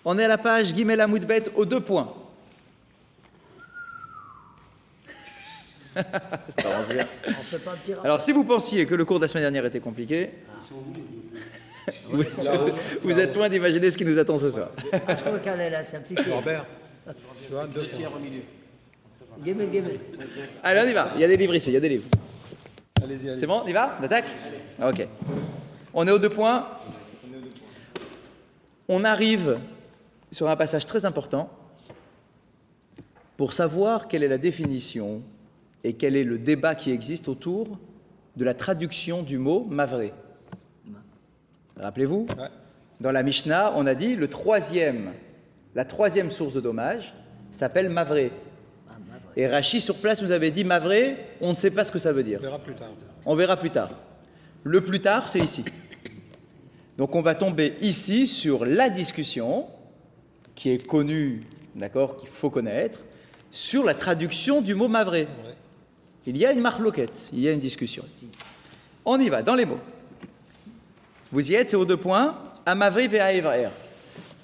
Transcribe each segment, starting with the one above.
On est à la page Gimel Amoud Bet aux 2 points. Alors, si vous pensiez que le cours de la semaine dernière était compliqué, vous êtes loin d'imaginer ce qui nous attend ce soir. Je crois qu'elle est là, s'appliquer. Robert, tu vois, 2 tiers au milieu. Guémel. Allez, on y va. Il y a des livres ici, il y a des livres. allez-y. C'est bon, on y va? On attaque? Ok. On est aux 2 points. On arrive sur un passage très important pour savoir quelle est la définition et quel est le débat qui existe autour de la traduction du mot mavré. Rappelez-vous, dans la Mishnah, on a dit la troisième source de dommage s'appelle mavré. Et Rashi, sur place, nous avait dit mavré, on ne sait pas ce que ça veut dire. On verra plus tard. On verra plus tard. Le plus tard, c'est ici. Donc on va tomber ici sur la discussion qui est connue, d'accord, qu'il faut connaître, sur la traduction du mot mavré. Ouais. Il y a une marloquette, il y a une discussion. On y va, dans les mots. Vous y êtes, c'est aux 2 points, à mavré et à évrer.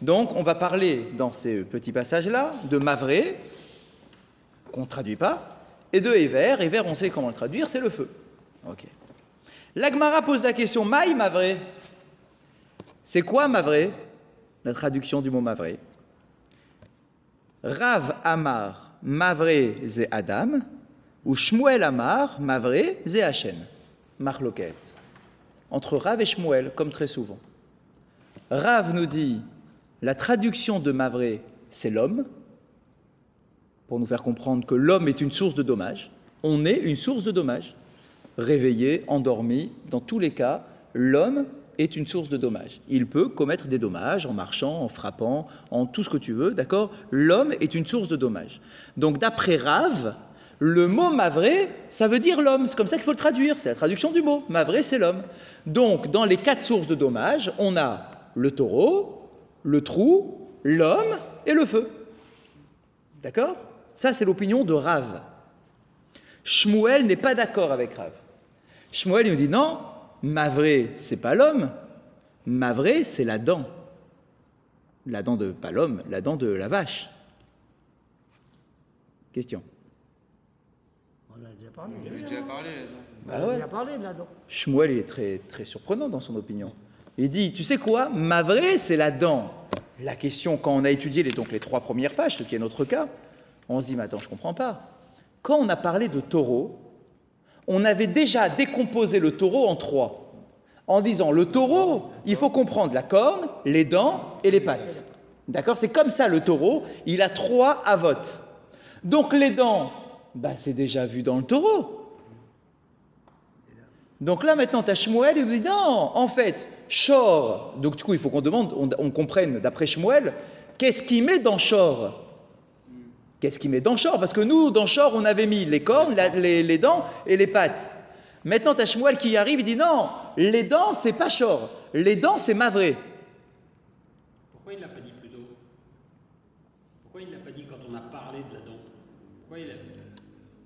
Donc on va parler dans ces petits passages-là de mavré, qu'on ne traduit pas, et de éver. Éver, on sait comment le traduire, c'est le feu. Ok. La Gemara pose la question, maï mavré. C'est quoi mavré? La traduction du mot mavré. Rav Amar, mavré ze Adam, ou Shmuel Amar, mavré ze Hachem. Marloquette. Entre Rav et Shmuel, comme très souvent. Rav nous dit, la traduction de mavré, c'est l'homme, pour nous faire comprendre que l'homme est une source de dommages. On est une source de dommages. Réveillé, endormi, dans tous les cas, l'homme est une source de dommages. Il peut commettre des dommages en marchant, en frappant, en tout ce que tu veux, d'accord? L'homme est une source de dommages. Donc d'après Rav, le mot mavré, ça veut dire l'homme. C'est comme ça qu'il faut le traduire, c'est la traduction du mot. Mavré, c'est l'homme. Donc dans les 4 sources de dommages, on a le taureau, le trou, l'homme et le feu. D'accord? Ça, c'est l'opinion de Rav. Shmuel n'est pas d'accord avec Rav. Shmuel, il nous dit non, mavré, c'est pas l'homme. Mavré, c'est la dent. La dent de, pas l'homme, la dent de la vache. Question. On a déjà parlé. On avait déjà parlé là-dedans. Bah ouais. On a parlé là-dedans. Shmuel, il est très, très surprenant dans son opinion. Il dit, tu sais quoi, mavré, c'est la dent. La question, quand on a étudié les 3 premières pages, ce qui est notre cas, on se dit, mais attends, je ne comprends pas. Quand on a parlé de taureau, on avait déjà décomposé le taureau en 3. En disant, le taureau, il faut comprendre la corne, les dents et les pattes. D'accord? C'est comme ça le taureau, il a 3 avotes. Donc les dents, bah, c'est déjà vu dans le taureau. Donc là, maintenant, tu as Shmuel, il nous dit, non, en fait, Shor, donc du coup, il faut qu'on demande, on comprenne, d'après Shmuel, qu'est-ce qu'il met dans Shor? Qu'est-ce qu'il met dans Shor? Parce que nous, dans Shor, on avait mis les cornes, les dents et les pattes. Maintenant, tu as Shmuel qui arrive, il dit, non, les dents, c'est pas Shor, les dents, c'est mavré. Pourquoi il ne l'a pas dit plus tôt? Pourquoi il ne l'a pas dit quand on a parlé de la dent? Pourquoi il a...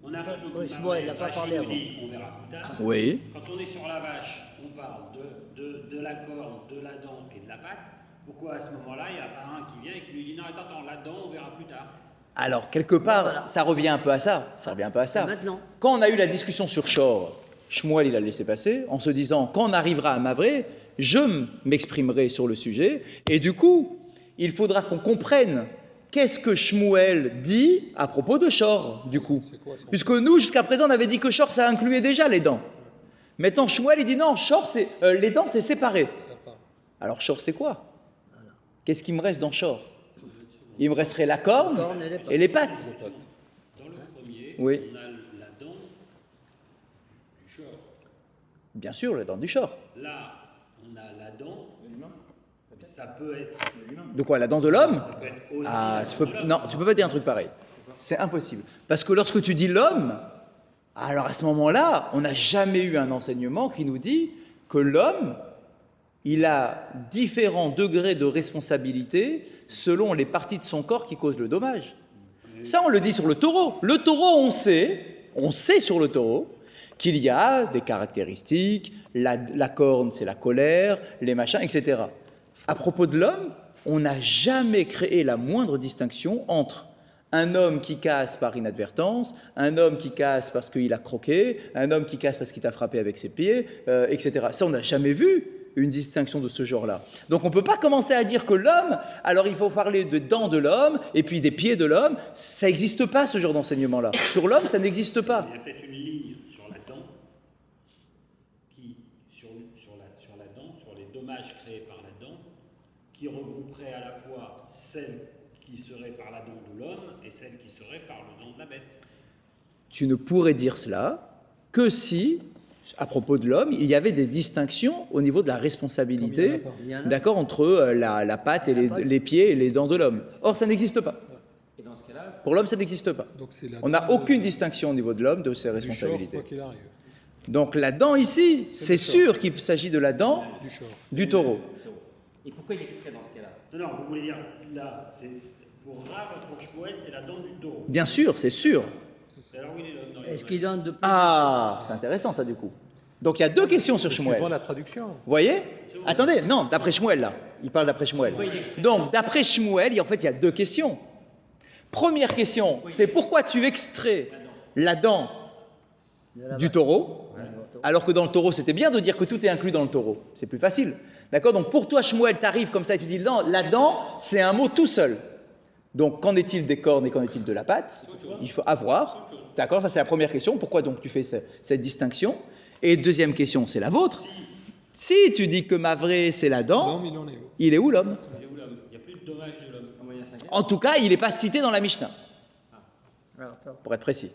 On arrête Oui, Shmuel, il n'a pas parlé avant. On verra plus tard. Oui. Quand on est sur la vache, on parle de la corne, de la dent et de la patte. Pourquoi à ce moment-là, il n'y a pas un qui vient et qui lui dit non, attends, la dent, on verra plus tard? Alors, quelque part, Voilà. ça revient un peu à ça. Ça revient un peu à ça. Maintenant. Quand on a eu la discussion sur Shor, Shmuel, il a laissé passer, en se disant, quand on arrivera à Mavré, je m'exprimerai sur le sujet, et du coup, il faudra qu'on comprenne qu'est-ce que Shmuel dit à propos de Shor, du coup. Puisque nous, jusqu'à présent, on avait dit que Shor, ça incluait déjà les dents. Maintenant, Shmuel, il dit non, Shor, c'est, les dents, c'est séparé. Alors, Shor, c'est quoi? Qu'est-ce qui me reste dans Shor? Il me resterait la corne et les pattes. Dans le premier, Oui. on a la dent du short. Bien sûr, la dent du Shor. Là, on a la dent. Ça peut être. De quoi? La dent de l'homme? Ça peut être aussi. Ah, la tu dent peux, de l'homme. non, tu peux pas dire un truc pareil. C'est impossible. Parce que lorsque tu dis l'homme, alors à ce moment-là, on n'a jamais eu un enseignement qui nous dit que l'homme, il a différents degrés de responsabilité selon les parties de son corps qui causent le dommage. Ça, on le dit sur le taureau. Le taureau, on sait sur le taureau qu'il y a des caractéristiques, la corne, c'est la colère, les machins, etc. À propos de l'homme, on n'a jamais créé la moindre distinction entre un homme qui casse par inadvertance, un homme qui casse parce qu'il a croqué, un homme qui casse parce qu'il t'a frappé avec ses pieds, etc. Ça, on n'a jamais vu une distinction de ce genre-là. Donc on ne peut pas commencer à dire que l'homme, alors il faut parler de dents de l'homme et puis des pieds de l'homme. Ça n'existe pas, ce genre d'enseignement-là. Sur l'homme, ça n'existe pas. Il y a peut-être une ligne sur la dent, sur la dent, sur les dommages créés par la dent, qui regrouperait à la fois celle qui serait par la dent de l'homme et celle qui serait par le dent de la bête. Tu ne pourrais dire cela que si, à propos de l'homme, il y avait des distinctions au niveau de la responsabilité, d'accord, entre la patte et les pieds et les dents de l'homme. Or, ça n'existe pas. Et dans ce cas-là, Pour l'homme, ça n'existe pas. On n'a aucune distinction au niveau de l'homme de ses responsabilités. Donc la dent ici, c'est sûr qu'il s'agit de la dent du taureau. et pourquoi il extrait dans ce cas-là? Non, vous voulez dire, là, pour Rav, pour Shmuel, c'est la dent du taureau. Bien sûr, c'est sûr. Et alors, où il est l'homme dans les Est-ce qu'il donne de plus? Ah, c'est intéressant ça du coup. Donc il y a deux questions sur Shmuel. Suivant la traduction. Vous voyez? Attendez, non, d'après Shmuel là. Il parle d'après Shmuel. Donc d'après Shmuel, en fait, il y a deux questions. Première question, c'est pourquoi tu extrais la dent du taureau, alors que dans le taureau, c'était bien de dire que tout est inclus dans le taureau. C'est plus facile. D'accord? Donc pour toi, Shmuel, tu arrives comme ça et tu dis non, la dent, c'est un mot tout seul. Donc qu'en est-il des cornes et qu'en est-il de la patte? Il faut avoir. D'accord? Ça, c'est la première question. Pourquoi donc tu fais cette distinction? Et deuxième question, c'est la vôtre. Si tu dis que Mavré, c'est la dent, L'homme, il en est où? il est où l'homme? Il est où l'homme? Il n'y a plus de dommage de l'homme. En tout cas, il n'est pas cité dans la Mishnah, Alors, attends. pour être précis.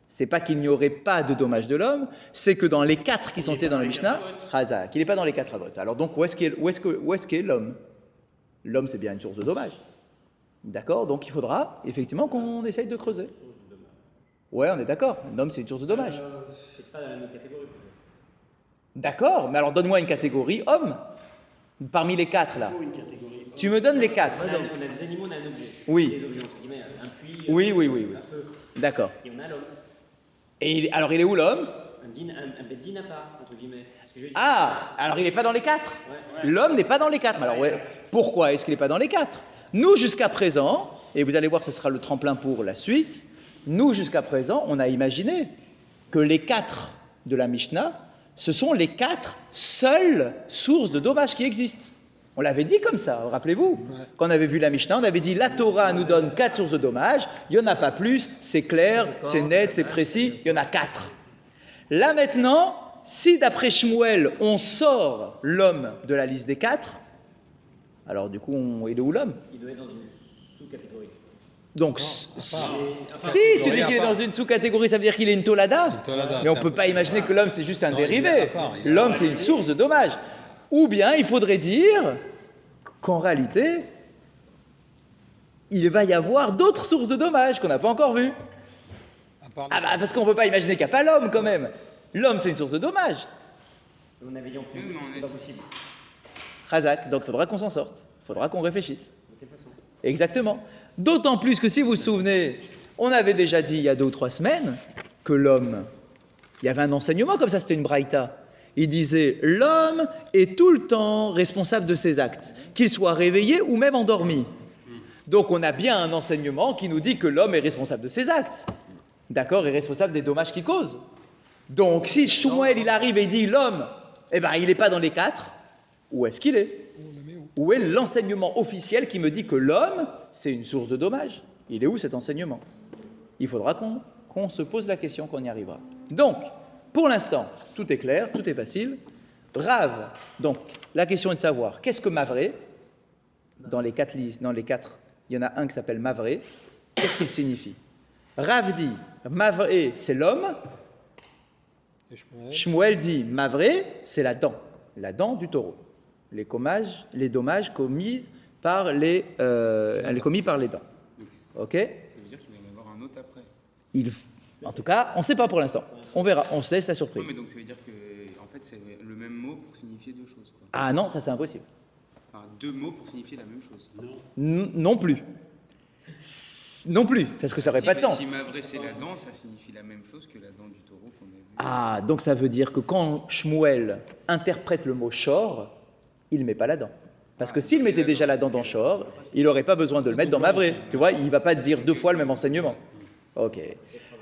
C'est pas qu'il n'y aurait pas de dommage de l'homme, c'est que dans les quatre qui sont cités dans la Mishnah, Hazak, il n'est pas dans les quatre avots. Alors donc, où est-ce qu'est l'homme? L'homme, c'est bien une source de dommage. D'accord? Donc il faudra effectivement qu'on essaye de creuser. Ouais, on est d'accord. L'homme, c'est une source de dommage. C'est pas dans la même catégorie. D'accord, mais alors donne-moi une catégorie homme. Parmi les quatre là. Il faut une catégorie. Tu me donnes les quatre. On a des animaux, on a un objet. Oui. Des objets, entre guillemets, un puits, Oui. un feu. D'accord. Et on a l'homme. Et alors il est où l'homme? Un beddin à part, entre guillemets. Ce que je veux dire. Ah, alors il n'est pas dans les quatre. Ouais. L'homme n'est pas dans les quatre. Alors ouais, pourquoi est-ce qu'il n'est pas dans les quatre? Nous, jusqu'à présent, et vous allez voir, ce sera le tremplin pour la suite, nous, jusqu'à présent, on a imaginé que les quatre de la Mishnah, ce sont les quatre seules sources de dommages qui existent. On l'avait dit comme ça, rappelez-vous. Quand on avait vu la Mishnah, on avait dit la Torah nous donne quatre sources de dommages, il n'y en a pas plus, c'est clair, c'est net, c'est précis, il y en a quatre. Là maintenant, si d'après Shmuel, on sort l'homme de la liste des quatre, alors du coup, il est où l'homme? Il doit être dans une sous-catégorie. Donc, si tu dis qu'il est dans une sous-catégorie, ça veut dire qu'il est une tolada. Mais on ne peut pas imaginer que l'homme, c'est juste un dérivé. L'homme, c'est une source de dommages. Ou bien, il faudrait dire qu'en réalité, il va y avoir d'autres sources de dommages qu'on n'a pas encore vues. Ah bah, parce qu'on ne peut pas imaginer qu'il n'y a pas l'homme, quand même. L'homme, c'est une source de dommages. On avait dit en plus, Oui, mais on c'est est- pas possible. Razak, donc il faudra qu'on s'en sorte. Il faudra qu'on réfléchisse. De quelle façon? Exactement. D'autant plus que si vous vous souvenez, on avait déjà dit il y a 2 ou 3 semaines que l'homme, il y avait un enseignement comme ça, c'était une braïta. Il disait l'homme est tout le temps responsable de ses actes, qu'il soit réveillé ou même endormi. Donc on a bien un enseignement qui nous dit que l'homme est responsable de ses actes. D'accord, est responsable des dommages qu'il cause. Donc si Shmuel il arrive et il dit l'homme, eh ben il n'est pas dans les 4, où est-ce qu'il est? Où est l'enseignement officiel qui me dit que l'homme, c'est une source de dommages? Il est où cet enseignement? Il faudra qu'on se pose la question, qu'on y arrivera. Donc, pour l'instant, tout est clair, tout est facile. Rav, donc, la question est de savoir, qu'est-ce que Mavré? Dans les quatre, il y en a un qui s'appelle Mavré. Qu'est-ce qu'il signifie? Rav dit, Mavré, c'est l'homme. Shmuel dit, Mavré, c'est la dent du taureau. Les dommages commis par les dents. Ok? Ça veut dire qu'il va y en avoir un autre après. En tout cas, on ne sait pas pour l'instant. On verra, on se laisse la Non, surprise. mais donc ça veut dire que en fait c'est le même mot pour signifier deux choses. Quoi. Ah non, ça c'est impossible. Enfin, deux mots pour signifier la même chose. Non plus. Non plus, parce que ça n'aurait pas de sens. Si Mavré c'est la dent, ça signifie la même chose que la dent du taureau qu'on a vu. Ah, donc ça veut dire que quand Shmuel interprète le mot shor, il ne met pas la dent. Parce que s'il mettait déjà la dent dans Shor, il n'aurait pas besoin de le mettre dans Mavré. Tu vois, il ne va pas te dire deux fois le même enseignement. Ok.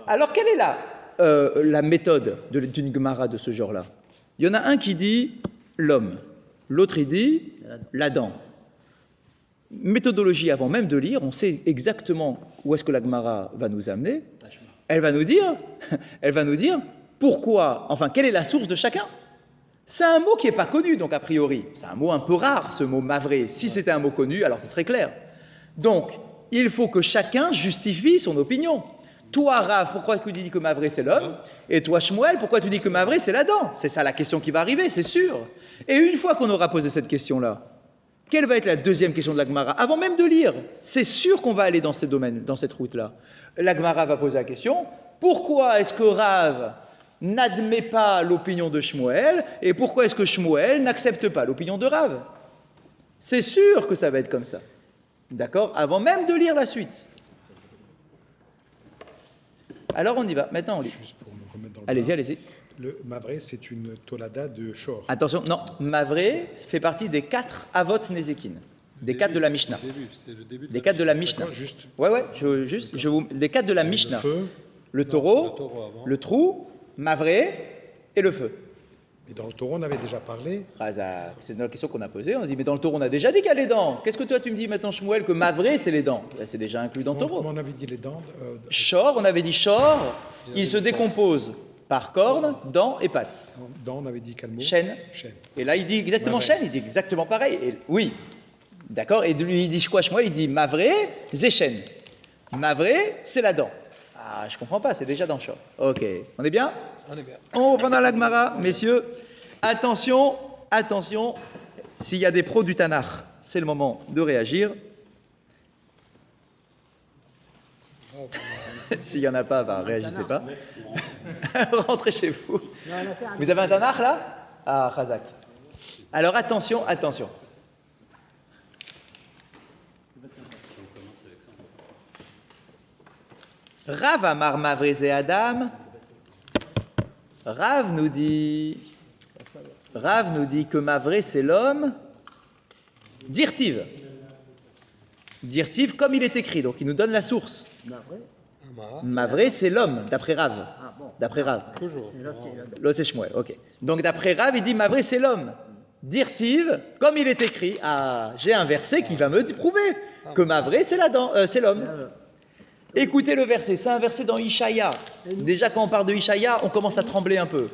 Alors, quelle est la méthode d'une Gemara de ce genre-là? Il y en a un qui dit l'homme, l'autre il dit la dent. Méthodologie, avant même de lire, on sait exactement où est-ce que la Gemara va nous amener. Elle va nous dire pourquoi, enfin, quelle est la source de chacun. C'est un mot qui n'est pas connu, donc a priori. C'est un mot un peu rare, ce mot mavré. Si c'était un mot connu, alors ce serait clair. Donc, il faut que chacun justifie son opinion. Toi, Rav, pourquoi tu dis que mavré c'est l'homme? Et toi, Shmuel, pourquoi tu dis que mavré c'est la dent? C'est ça la question qui va arriver, c'est sûr. Et une fois qu'on aura posé cette question-là, quelle va être la deuxième question de la Gemara? Avant même de lire, c'est sûr qu'on va aller dans ces domaines, dans cette route-là. La Gemara va poser la question, pourquoi est-ce que Rav n'admet pas l'opinion de Shmuel, et pourquoi est-ce que Shmuel n'accepte pas l'opinion de Rav? C'est sûr que ça va être comme ça. D'accord? Avant même de lire la suite. Alors on y va, maintenant on lit. Juste pour me remettre dans le Allez-y, bain. allez-y. Le Mavré, c'est une tolada de Shor. Attention, non, Mavré fait partie des 4 Avot Nezekin, des 4 de la Mishnah. Des 4 de la Mishnah. D'accord, juste. Ouais, des 4 de la Mishnah. Le feu. Le taureau, le trou, Mavré et le feu. Et dans le taureau, on avait déjà parlé. Razak, c'est la question qu'on a posée. On a dit, mais dans le taureau, on a déjà dit qu'il y a les dents. Qu'est-ce que toi, tu me dis maintenant, Shmuel, que Mavré, c'est les dents? Ben, c'est déjà inclus dans le taureau. On avait dit les dents. Shor, on avait dit Shor, il se décompose par cornes, dents et pattes. Dents, on avait dit quel mot? Chêne. Chêne. Et là, il dit exactement Mavré. chêne, il dit exactement pareil. Et, oui, d'accord. Et lui, il dit quoi, Shmuel? Il dit Mavré, c'est chêne. Mavré, c'est la dent. Ah, je comprends pas, c'est déjà dans Shor. Ok, on est bien? On est bien. On reprend dans la Gemara, messieurs. Attention, attention, s'il y a des pros du Tanakh, c'est le moment de réagir. S'il n'y en a pas, bah, réagissez pas. Rentrez chez vous. Vous avez un Tanakh là? Ah, Khazak. Alors attention, attention. Rav Amar Mavré et Adam. Rav nous dit que Mavré c'est l'homme. Dirtiv. Dirtiv comme il est écrit, donc il nous donne la source. Mavré c'est l'homme, d'après Rav. D'après Rav. Toujours. L'autre c'est Shmuel, ok. Donc d'après Rav, il dit Mavré c'est l'homme. Dirtiv, comme il est écrit. Ah, j'ai un verset qui va me prouver que Mavré c'est c'est l'homme. Écoutez le verset, c'est un verset dans Ishaïa. Déjà quand on parle de Ishaïa, on commence à trembler un peu.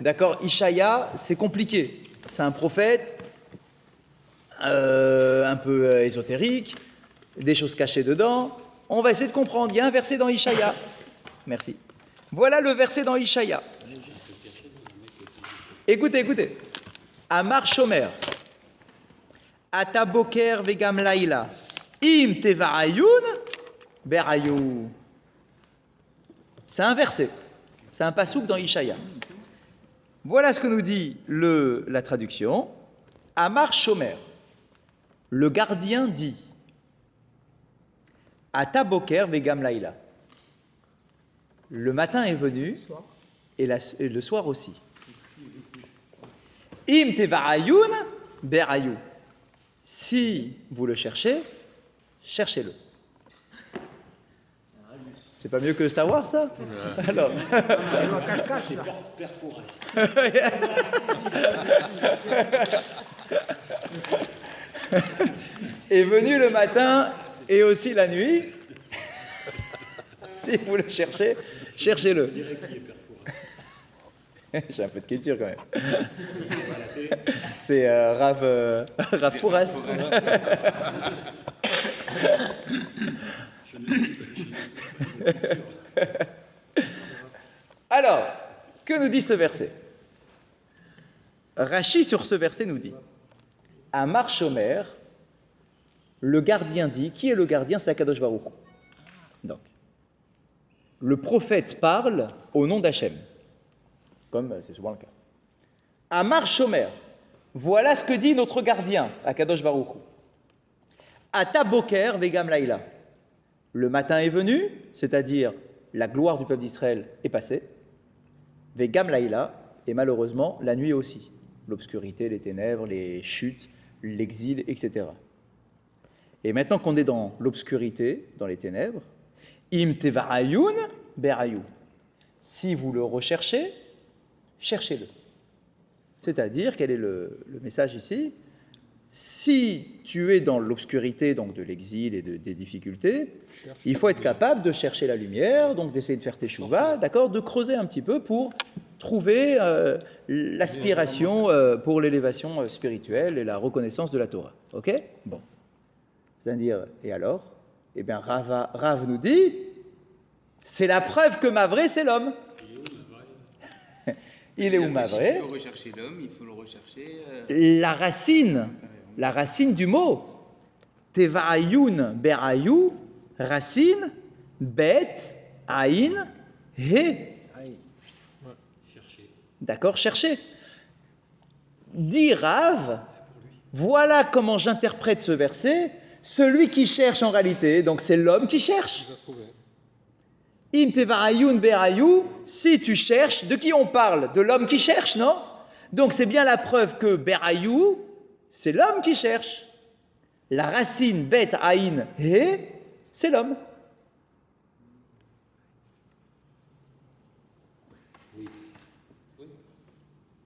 D'accord? Ishaïa, c'est compliqué. C'est un prophète un peu ésotérique, des choses cachées dedans. On va essayer de comprendre. Il y a un verset dans Ishaïa. Merci. Voilà le verset dans Ishaïa. Écoutez, écoutez. Amar Shomer. Ata boker vegam laila. Im teva'ayun berayou. C'est un verset. C'est un pasouk dans Ishaïa. Voilà ce que nous dit la traduction. Amar Shomer. Le gardien dit. Ata boker vegam laila. Le matin est venu et le soir aussi. Im teva'ayun berayou. Si vous le cherchez, cherchez-le. C'est pas mieux que Star Wars, ça? Alors. C'est Père Fouras. Est venu le matin et aussi la nuit. Si vous le cherchez, cherchez-le. Je dirais qui est Père Fouras. J'ai un peu de culture quand même. C'est Rav Fouras. Alors, que nous dit ce verset? Rachi sur ce verset nous dit Amar Shomer, le gardien dit. Qui est le gardien? C'est Akadosh Baruch Hu. Donc, le prophète parle au nom d'Hachem, comme c'est souvent le cas. Amar Shomer, voilà ce que dit notre gardien, Akadosh Baruch Hu. Ata boker vegam laila. Le matin est venu, c'est-à-dire la gloire du peuple d'Israël est passée. Vegam laila, et malheureusement la nuit aussi. L'obscurité, les ténèbres, les chutes, l'exil, etc. Et maintenant qu'on est dans l'obscurité, dans les ténèbres, im tevarayun berayou. Si vous le recherchez, cherchez-le. C'est-à-dire, quel est le message ici? Si tu es dans l'obscurité, donc de l'exil et des difficultés, il faut être capable de chercher la lumière, donc d'essayer de faire tes chouvas, d'accord, de creuser un petit peu pour trouver l'aspiration pour l'élévation spirituelle et la reconnaissance de la Torah. Ok? Bon. Vous allez me dire, et alors? Eh bien, Rav nous dit, c'est la preuve que Mavré, c'est l'homme. Il est où Mavré? Si tu veux rechercher l'homme, il faut le rechercher. La racine du mot. Tevaayun berayou, racine, bet, aïn, he. D'accord, chercher. Dit Rav, voilà comment j'interprète ce verset. Celui qui cherche en réalité, donc c'est l'homme qui cherche. Im tevarayun berayou, si tu cherches, de qui on parle? De l'homme qui cherche, non? Donc c'est bien la preuve que berayou, c'est l'homme qui cherche. La racine bet aïn he, c'est l'homme.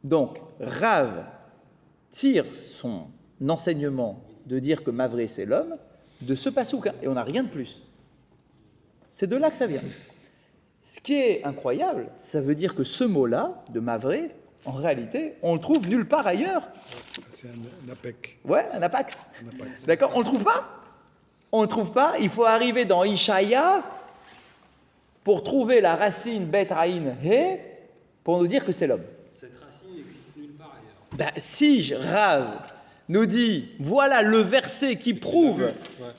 Donc Rav tire son enseignement de dire que Mavré c'est l'homme de ce passouk, et on n'a rien de plus. C'est de là que ça vient. Ce qui est incroyable, ça veut dire que ce mot-là, de Mavré, en réalité, on le trouve nulle part ailleurs. C'est un APEC. Ouais, un apax. Un apax. D'accord, on ne le trouve pas. On ne le trouve pas. Il faut arriver dans Ishaïa pour trouver la racine bet aïn he pour nous dire que c'est l'homme. Cette racine n'existe nulle part ailleurs. Ben, si Rav nous dit, voilà le verset qui prouve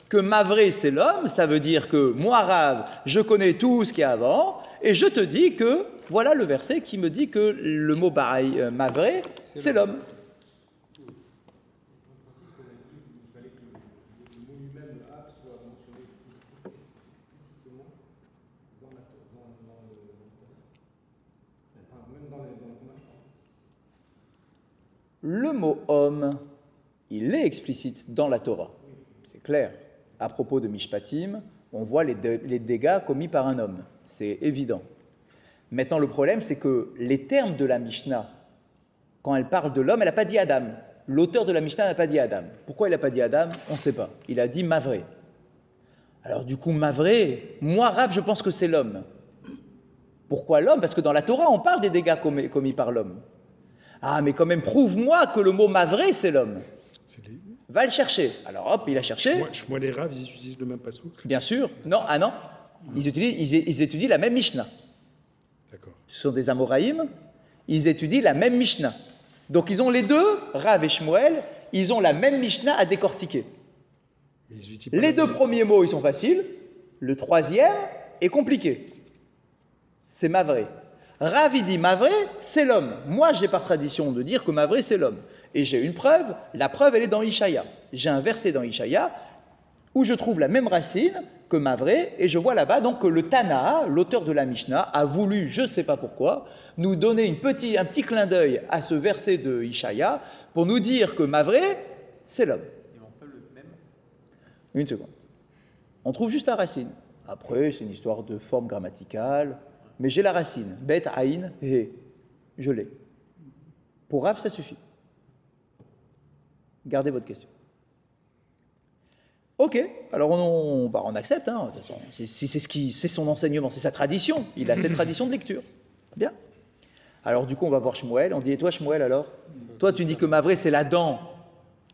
que Mavré c'est l'homme, ça veut dire que moi Rav, je connais tout ce qu'il y a avant, et je te dis que voilà le verset qui me dit que le mot Mavré c'est l'homme. Le mot homme, il est explicite dans la Torah, c'est clair. À propos de Mishpatim, on voit les dégâts commis par un homme, c'est évident. Maintenant, le problème, c'est que les termes de la Mishnah, quand elle parle de l'homme, elle n'a pas dit Adam. L'auteur de la Mishnah n'a pas dit Adam. Pourquoi il n'a pas dit Adam? On ne sait pas. Il a dit Mavré. Alors du coup, Mavré, moi, Rav, je pense que c'est l'homme. Pourquoi l'homme? Parce que dans la Torah, on parle des dégâts commis par l'homme. Ah, mais quand même, prouve-moi que le mot Mavré, c'est l'homme. Va le chercher. Alors hop, il a cherché. Shmuel et Rav, ils utilisent le même passouk? Bien sûr. Non, ah non. Ils étudient la même Mishnah. D'accord. Ce sont des Amoraïm. Ils étudient la même Mishnah. Donc ils ont les deux, Rav et Shmuel, ils ont la même Mishnah à décortiquer. Les deux premiers mots, ils sont faciles. Le troisième est compliqué. C'est Mavré. Rav, il dit Mavré, c'est l'homme. Moi, j'ai par tradition de dire que Mavré, c'est l'homme. Et j'ai une preuve. La preuve, elle est dans Ishaïa. J'ai un verset dans Ishaïa où je trouve la même racine que Mavré, et je vois là-bas donc que le Tana, l'auteur de la Mishnah, a voulu, je ne sais pas pourquoi, nous donner un petit clin d'œil à ce verset de Ishaïa pour nous dire que Mavré, c'est l'homme. Ils n'ont pas le même. Une seconde. On trouve juste la racine. Après, c'est une histoire de forme grammaticale, mais j'ai la racine. Bet, aïn, he. Je l'ai. Pour Rav, ça suffit. Gardez votre question. Ok, alors on accepte, hein, de toute façon. C'est son enseignement, c'est sa tradition. Il a cette tradition de lecture. Bien. Alors du coup, on va voir Shmuel. On dit, et toi Shmuel alors? Toi, tu dis que Mavré, c'est la dent.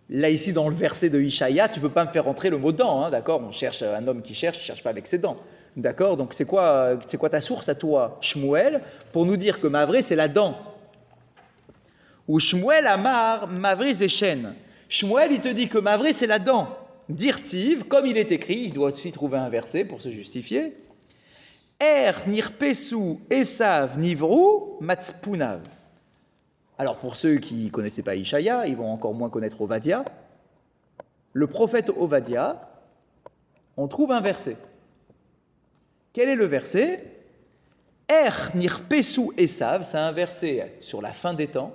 Là, ici, dans le verset de Ishaïa, tu ne peux pas me faire rentrer le mot dent, hein, d'accord? On cherche un homme qui cherche, il ne cherche pas avec ses dents. D'accord? Donc c'est quoi ta source à toi, Shmuel, pour nous dire que Mavré, c'est la dent? Ou Shmuel Amar, Mavré Zéchen. Shmuel, il te dit que Mavré, c'est la dent. Dirtiv, comme il est écrit, il doit aussi trouver un verset pour se justifier. Nirpesu Esav Nivru Matspunav. Alors pour ceux qui ne connaissaient pas Ishaïa, ils vont encore moins connaître Ovadia. Le prophète Ovadia, on trouve un verset. Quel est le verset? Nirpesu Esav, c'est un verset sur la fin des temps,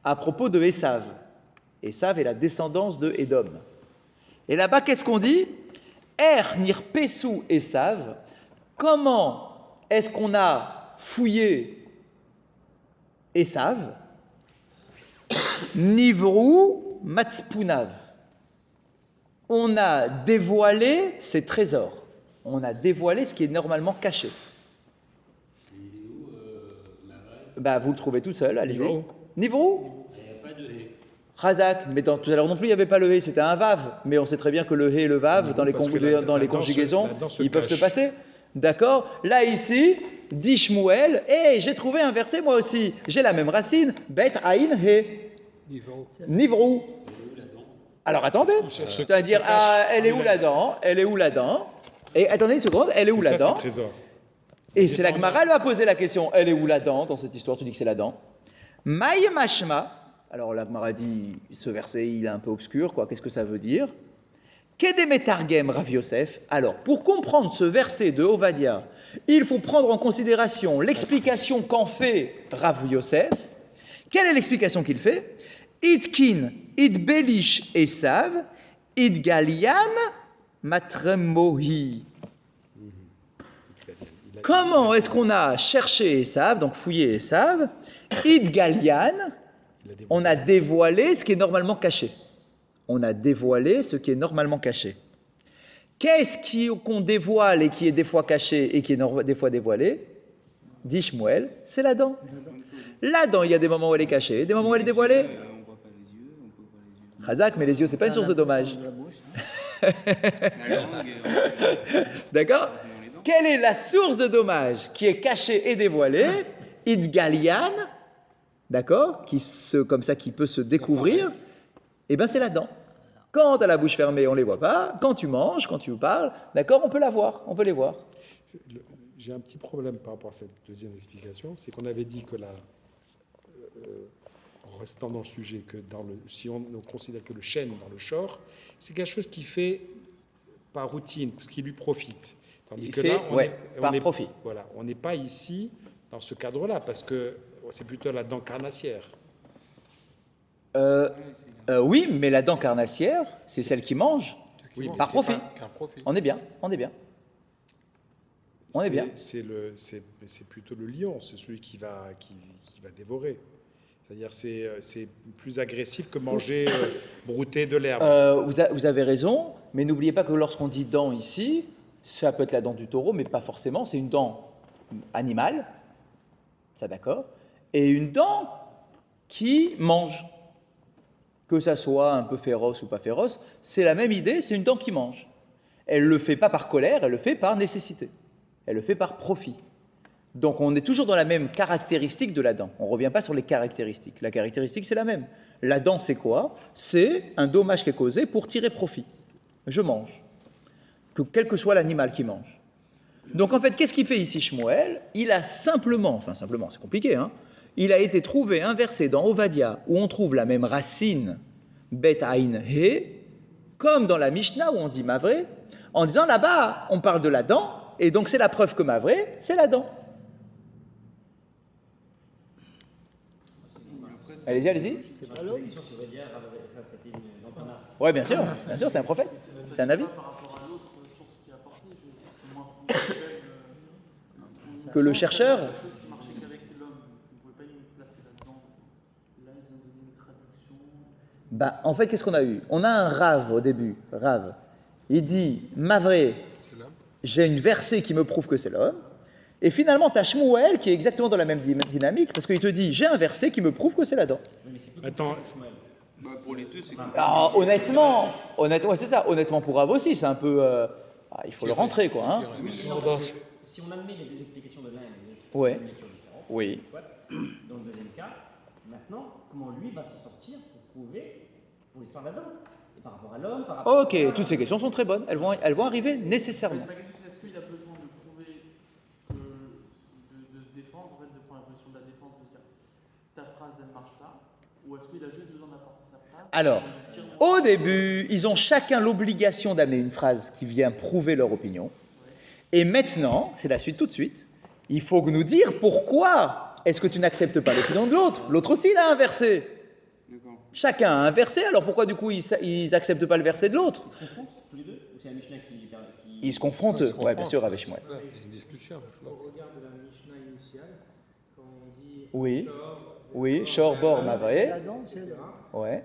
à propos de Esav. Esav est la descendance de Édom. Et là-bas, qu'est-ce qu'on dit? Nir Pesou Esav. Comment est-ce qu'on a fouillé Esav? Nivrou Matspunav. On a dévoilé ses trésors. On a dévoilé ce qui est normalement caché. Il est où, Mavré? Bah, vous le trouvez tout seul, allez-y. Nivrou. Nivrou? Il n'y a pas de hé. Razak, mais tout à l'heure non plus, il n'y avait pas le hé, c'était un vav. Mais on sait très bien que le hé et le vav, Nivrou, dans les, parce que la danse conjugaisons, se ils peuvent se cache. passer. D'accord? Là, ici, dit Shmuel, j'ai trouvé un verset moi aussi. J'ai la même racine, bet aïn he. Niveau. Nivrou. Il est où la dent? Alors attendez, cherche- c'est-à-dire, se cache elle est où lui-même. la dent? Elle est où la dent? Et attendez une seconde, elle est où C'est la ça, dent? c'est le trésor. Et c'est la Gemara, elle va poser la question, elle est où la dent dans cette histoire? Tu dis que c'est la dent. Maï mashma. Alors la Gemara dit, ce verset il est un peu obscur, quoi. Qu'est-ce que ça veut dire? Kedemetargem Rav Yosef. Alors, pour comprendre ce verset de Ovadia, il faut prendre en considération l'explication qu'en fait Rav Yosef. Quelle est l'explication qu'il fait? Itkin, Itbelish Esav, Itgalian, Matremohi. Comment est-ce qu'on a cherché Esav, donc fouillé Esav? Itgalian, on a dévoilé ce qui est normalement caché. On a dévoilé ce qui est normalement caché. Qu'est-ce qu'on dévoile et qui est des fois caché et qui est des fois dévoilé? Dit Shmuel, c'est la dent. La dent, il y a des moments où elle est cachée, des moments où elle est dévoilée. On voit pas les yeux, on peut voir les yeux. Razak, mais les yeux, c'est pas une source de dommage. La bouche, hein. La langue, D'accord? forcément les dents. Quelle est la source de dommage qui est cachée et dévoilée? Idgalian, d'accord? Comme ça, qui peut se découvrir. Eh bien, c'est la dent. Quand tu as la bouche fermée, on ne les voit pas. Quand tu manges, quand tu parles, d'accord, on peut la voir, on peut les voir. J'ai un petit problème par rapport à cette deuxième explication, c'est qu'on avait dit que en restant dans le sujet, que si on considère que le chêne dans le shor, c'est quelque chose qui fait par routine, parce qu'il lui profite. Tandis Il que fait, là, par profit. Voilà, on n'est pas ici dans ce cadre-là, parce que c'est plutôt la dent carnassière. Oui, mais la dent carnassière, c'est celle qui mange. Oui, mais Par c'est profit. pas qu'un profit. On est bien, on est bien. On est bien. C'est plutôt le lion, c'est celui qui va dévorer. C'est-à-dire c'est plus agressif que manger brouter de l'herbe. Vous avez raison, mais n'oubliez pas que lorsqu'on dit dent ici, ça peut être la dent du taureau, mais pas forcément, c'est une dent animale, ça d'accord, et une dent qui mange. Que ça soit un peu féroce ou pas féroce, c'est la même idée, c'est une dent qui mange. Elle ne le fait pas par colère, elle le fait par nécessité. Elle le fait par profit. Donc on est toujours dans la même caractéristique de la dent. On ne revient pas sur les caractéristiques. La caractéristique, c'est la même. La dent, c'est quoi? C'est un dommage qui est causé pour tirer profit. Je mange. Quel que soit l'animal qui mange. Donc en fait, qu'est-ce qu'il fait ici Shmuel? Il a simplement, c'est compliqué, hein, il a été trouvé un verset dans Ovadia où on trouve la même racine, bet aïn he, comme dans la Mishnah où on dit mavré, en disant là-bas, on parle de la dent, et donc c'est la preuve que mavré, c'est la dent. Allez-y, allez-y. C'est pas l'homme. Si on va dire, ça c'était une dentana. Oui, bien sûr, c'est un prophète, c'est un avis. Par rapport à l'autre source qui est apportée, c'est moins fondamental Que le chercheur. quelque chose qui marchait qu'avec l'homme. Vous ne pouvez pas y placer là-dedans. Là, ils ont donné une traduction. Bah, en fait, qu'est-ce qu'on a eu? On a un Rav au début, Rav. Il dit, mavré, j'ai une verset qui me prouve que c'est l'homme. Et finalement, tu as Shmuel qui est exactement dans la même dynamique, parce qu'il te dit, j'ai un verset qui me prouve que c'est la dent. Attends, Bah, pour les deux, c'est Alors, honnêtement, ouais, c'est ça. Honnêtement, pour Rav aussi, c'est un peu, il faut le rentrer, quoi. Hein. Oui, non, parce que si on admet les deux explications de l'un et de l'autre, Ouais. c'est une lecture différente. Oui. Soit, dans le deuxième cas, maintenant, comment lui va se sortir pour prouver pour l'histoire de la dent? Et par rapport à l'homme, par rapport Ok, toutes ces questions sont très bonnes. Elles vont arriver nécessairement. Ma question, c'est est-ce qu'il a besoin de prouver de se défendre, en fait, de prendre la position de la défense, de dire ta phrase, elle ne marche pas, ou est-ce qu'il a juste besoin d'apporter sa phrase? Alors, au début, ils ont chacun l'obligation d'amener une phrase qui vient prouver leur opinion. Et maintenant, c'est la suite tout de suite, il faut nous dire pourquoi est-ce que tu n'acceptes pas l'opinion de l'autre. L'autre aussi, il a un verset. D'accord. Chacun a un verset, alors pourquoi du coup ils n'acceptent pas le verset de l'autre? Ils se confondent tous les deux? Ou c'est la Mishnah qui... Ils se confrontent, oui, bien sûr, avec Shmuel. Ouais, il y a une discussion. Au regard de la Mishnah initiale, quand on dit Oui, Shor, oui, Shor, Bor, la Mavré. dent, etc. Ouais.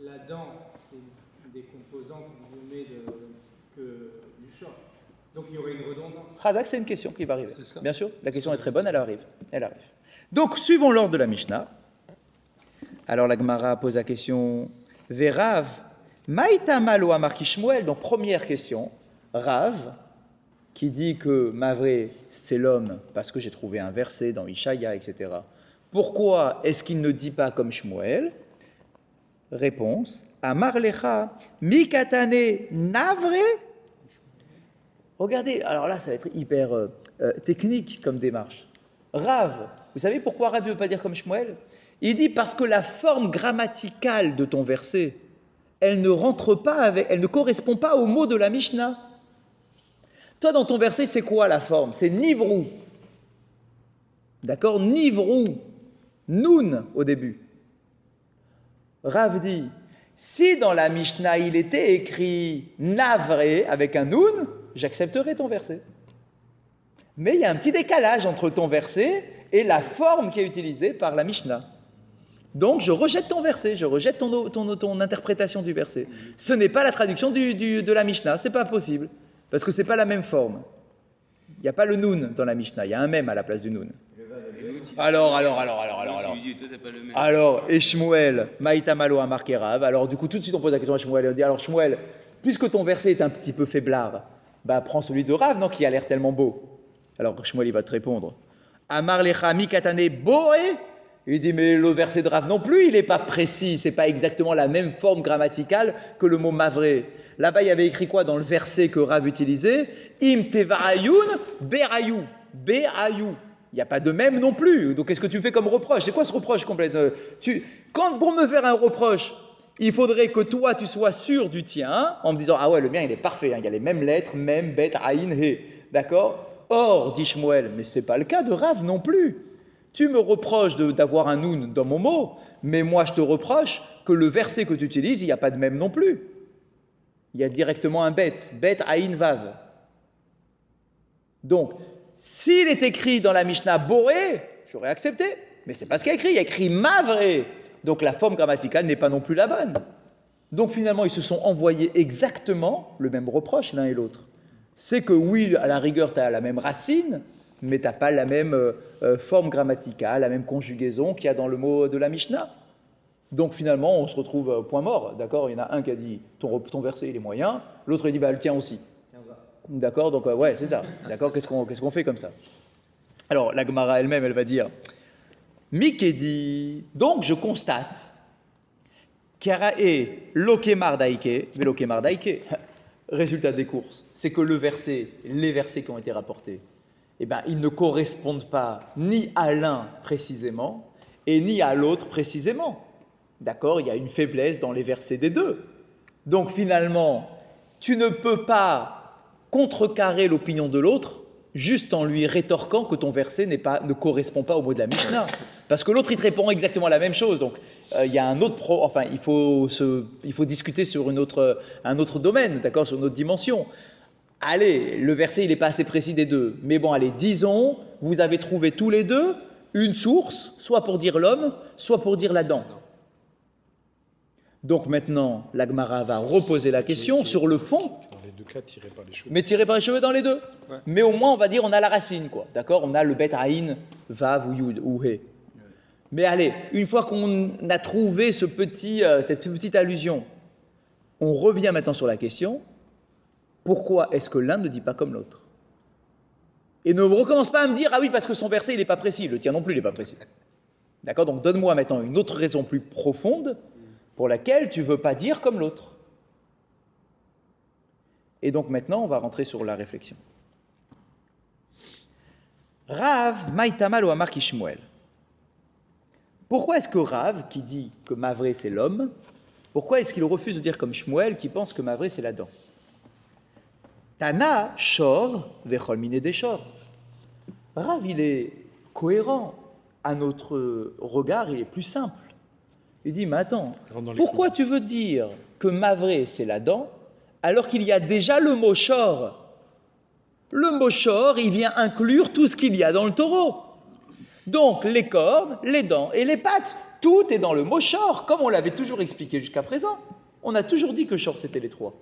La dent, c'est des composantes du Shor. Donc il y aurait une redondance. Razak, c'est une question qui va arriver. Bien sûr, la question est très bonne, elle arrive. Elle arrive. Donc, suivons l'ordre de la Mishnah. Alors la Gemara pose la question Verav, Maïta Malo Amarki Shmuel. Donc, première question, Rav, qui dit que Mavré, c'est l'homme, parce que j'ai trouvé un verset dans Ishaya, etc. Pourquoi est-ce qu'il ne dit pas comme Shmuel? Réponse Amar Lecha, Mikatane Navré. Regardez, alors là, ça va être hyper technique comme démarche. Rav, vous savez pourquoi Rav ne veut pas dire comme Shmuel? Il dit parce que la forme grammaticale de ton verset, elle ne correspond pas au mot de la Mishnah. Toi, dans ton verset, c'est quoi la forme? C'est Nivrou. D'accord? Nivrou. Noun au début. Rav dit, si dans la Mishnah il était écrit Navré avec un Noun, j'accepterai ton verset. Mais il y a un petit décalage entre ton verset et la forme qui est utilisée par la Mishnah. Donc je rejette ton verset, je rejette ton interprétation du verset. Ce n'est pas la traduction de la Mishnah, c'est pas possible, parce que c'est pas la même forme. Il n'y a pas le Noun dans la Mishnah, il y a un Mem à la place du Noun. Alors, et Shmuel, Maïta Malo a marqué Rav. Alors, du coup, tout de suite, on pose la question à Shmuel. Et on dit, alors, Shmuel, puisque ton verset est un petit peu faiblard, bah, prends celui de Rav, non, qui a l'air tellement beau. Alors, Shmuel, il va te répondre. Amar lecha mikatane boé. Il dit, mais le verset de Rav non plus, il n'est pas précis. C'est pas exactement la même forme grammaticale que le mot mavré. Là-bas, il y avait écrit quoi dans le verset que Rav utilisait? Im tevaayun be'ayou. Be'ayou. Il n'y a pas de même non plus. Donc, qu'est-ce que tu fais comme reproche? C'est quoi ce reproche complet? Pour me faire un reproche, il faudrait que toi, tu sois sûr du tien, en me disant, ah ouais, le mien, il est parfait. Il y a les mêmes lettres, même, bet, aïn, he. D'accord? Or, dit Shmuel, mais ce n'est pas le cas de Rav non plus. Tu me reproches d'avoir un noun dans mon mot, mais moi, je te reproche que le verset que tu utilises, il n'y a pas de même non plus. Il y a directement un bet, aïn, vav. Donc, s'il est écrit dans la Mishnah Boré, j'aurais accepté, mais c'est pas ce qu'il y a écrit. Il y a écrit Mavré, donc la forme grammaticale n'est pas non plus la bonne. Donc finalement, ils se sont envoyés exactement le même reproche l'un et l'autre. C'est que oui, à la rigueur, tu as la même racine, mais tu n'as pas la même forme grammaticale, la même conjugaison qu'il y a dans le mot de la Mishnah. Donc finalement, on se retrouve au point mort. D'accord? Il y en a un qui a dit ton verset il est moyen, l'autre il dit le tien aussi. D'accord, donc ouais, c'est ça. D'accord, qu'est-ce qu'on fait comme ça? Alors, la Gemara elle-même, elle va dire Mikedi, donc je constate Karae lokemar daike, velokemar daike. Résultat des courses, c'est que les versets qui ont été rapportés, eh ben, ils ne correspondent pas ni à l'un précisément et ni à l'autre précisément. D'accord, il y a une faiblesse dans les versets des deux. Donc finalement, tu ne peux pas contrecarrer l'opinion de l'autre juste en lui rétorquant que ton verset ne correspond pas au mot de la Mishnah. Parce que l'autre, il te répond exactement la même chose. Donc, il y a un autre il faut discuter sur un autre domaine, d'accord, sur une autre dimension. Allez, le verset, il n'est pas assez précis des deux. Mais bon, allez, disons, vous avez trouvé tous les deux une source, soit pour dire l'homme, soit pour dire la dent. Donc maintenant, la Gemara va reposer la question sur le fond. Dans les deux cas, tiré par les cheveux. Mais tiré par les cheveux dans les deux. Ouais. Mais au moins, on va dire, on a la racine, quoi. D'accord? On a le bet aïn, vav ou yud ou he. Mais allez, une fois qu'on a trouvé cette petite allusion, on revient maintenant sur la question. Pourquoi est-ce que l'un ne dit pas comme l'autre? Et ne recommence pas à me dire, ah oui, parce que son verset, il n'est pas précis. Le tien non plus, il n'est pas précis. D'accord? Donc donne-moi maintenant une autre raison plus profonde pour laquelle tu ne veux pas dire comme l'autre. Et donc maintenant, on va rentrer sur la réflexion. Rav Maïtamal ou Amar Kishmuel. Pourquoi est-ce que Rav, qui dit que Mavré c'est l'homme, pourquoi est-ce qu'il refuse de dire comme Shmuel, qui pense que Mavré c'est la dent? Tana Shor Vechol Mine des Shor. Rav, il est cohérent. À notre regard, il est plus simple. Il dit, mais attends, Rentre dans les pourquoi clous. tu veux dire que mavré, c'est la dent, alors qu'il y a déjà le mot shor? Le mot shor, il vient inclure tout ce qu'il y a dans le taureau. Donc, les cornes, les dents et les pattes, tout est dans le mot shor, comme on l'avait toujours expliqué jusqu'à présent. On a toujours dit que shor, c'était les trois.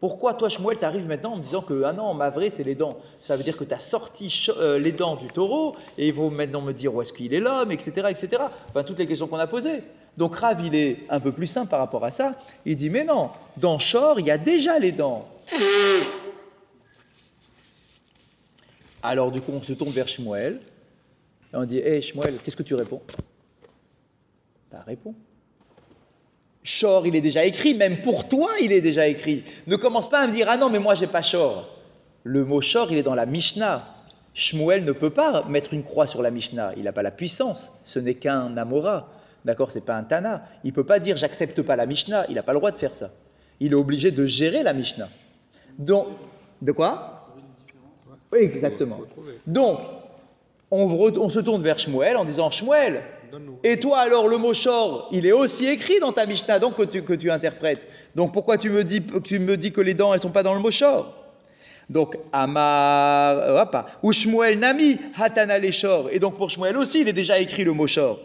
Pourquoi toi, Shmuel, tu arrives maintenant en me disant que, ah non, mavré, c'est les dents? Ça veut dire que tu as sorti les dents du taureau, et il faut maintenant me dire où est-ce qu'il est l'homme, etc., etc. Enfin, toutes les questions qu'on a posées. Donc, Rav, il est un peu plus simple par rapport à ça. Il dit, mais non, dans shor, il y a déjà les dents. Alors, du coup, on se tourne vers Shmuel, et on dit, hé, Shmuel, qu'est-ce que tu réponds? Bah, réponds. Shor, il est déjà écrit, même pour toi, il est déjà écrit. Ne commence pas à me dire, ah non, mais moi, j'ai pas Shor. Le mot Shor, il est dans la Mishnah. Shmuel ne peut pas mettre une croix sur la Mishnah. Il n'a pas la puissance. Ce n'est qu'un Amora. D'accord, c'est pas un Tana. Il ne peut pas dire, j'accepte pas la Mishnah. Il n'a pas le droit de faire ça. Il est obligé de gérer la Mishnah. Donc, de quoi? Oui, exactement. Donc, on se tourne vers Shmuel en disant, Shmuel, et toi alors le mot shor, il est aussi écrit dans ta Mishnah donc que tu interprètes. Donc pourquoi tu me dis que les dents elles sont pas dans le mot shor? Donc Amar ou Shmuel Nami Hatana les shor. Et donc pour Shmuel aussi il est déjà écrit le mot shor.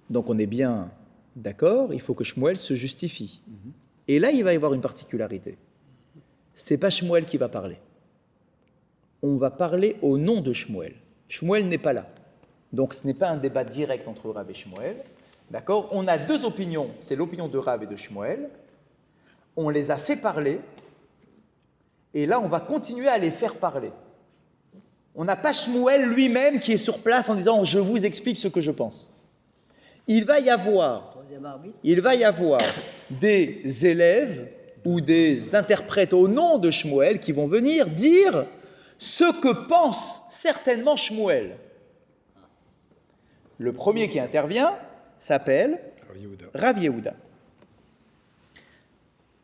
Donc on est bien d'accord, il faut que Shmuel se justifie. Et là il va y avoir une particularité. C'est pas Shmuel qui va parler. On va parler au nom de Shmuel. Shmuel n'est pas là. Donc ce n'est pas un débat direct entre Rav et Shmuel. D'accord? On a deux opinions, c'est l'opinion de Rav et de Shmuel. On les a fait parler, et là on va continuer à les faire parler. On n'a pas Shmuel lui-même qui est sur place en disant « je vous explique ce que je pense ». Il va y avoir des élèves ou des interprètes au nom de Shmuel qui vont venir dire ce que pense certainement Shmuel. Le premier qui intervient s'appelle Rav Yehuda.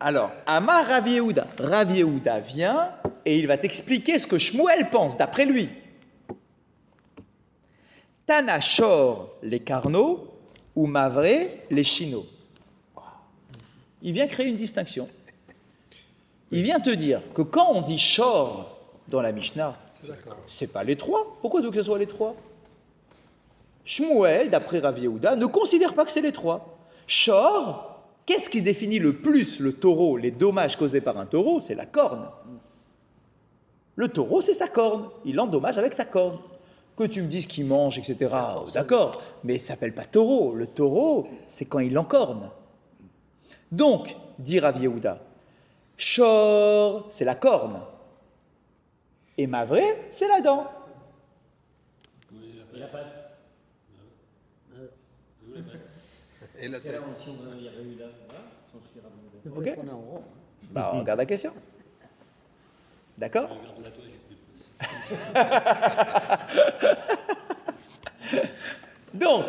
Alors, Amar Rav Yehuda. Rav Yehuda vient et il va t'expliquer ce que Shmuel pense, d'après lui. Tana Shor les Carnot ou Mavré les Chino. Il vient créer une distinction. Il vient te dire que quand on dit Shor dans la Mishnah, c'est pas les trois. Pourquoi tu veux que ce soit les trois? Shmuel, d'après Rav Yehuda, ne considère pas que c'est les trois. Shor, qu'est-ce qui définit le plus le taureau, les dommages causés par un taureau? C'est la corne. Le taureau, c'est sa corne. Il endommage avec sa corne. Que tu me dises qu'il mange, etc., d'accord, mais ça s'appelle pas taureau. Le taureau, c'est quand il encorne. Donc, dit Rav Yehuda, Shor, c'est la corne. Et Mavré, c'est la dent. Et la patte. Et la Quelle tête. invention de Yehuda? Voilà, son frère Rav Ok. Yehuda. Bah, on regarde la question. D'accord? Regarde-la toi, j'ai plus de place. Donc,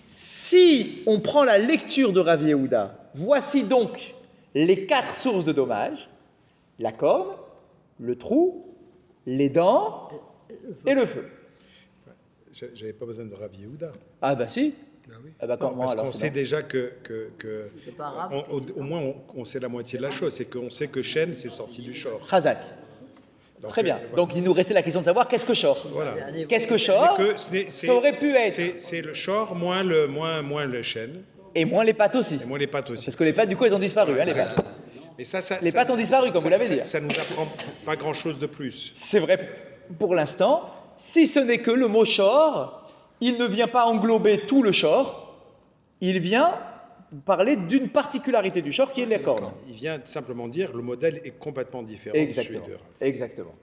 si on prend la lecture de Rav Yehuda, voici donc les 4 sources de dommages: la corne, le trou, les dents et le feu. J'avais pas besoin de Rav Yehuda. Ah bah si. Ah oui. Ah bah Non, comment parce alors? qu'on c'est sait bon. déjà au moins on sait la moitié de la chose, c'est qu'on sait que Shen c'est sorti du shor. Chazak. Donc, Très bien. voilà. Donc il nous restait la question de savoir qu'est-ce que shor. Voilà. Qu'est-ce que shor? Ça aurait pu être. C'est le shor moins le Shen Et moins les pattes aussi. et moins les pattes aussi. Parce que les pattes du coup elles ont disparu, hein, les pattes. Mais ça, Les pattes ont disparu, comme vous l'avez dit. Ça nous apprend pas grand-chose de plus. C'est vrai pour l'instant, si ce n'est que le mot shor, il ne vient pas englober tout le shor, il vient parler d'une particularité du shor qui est la corne. Il vient simplement dire le modèle est complètement différent Exactement. de celui de Rav. Exactement.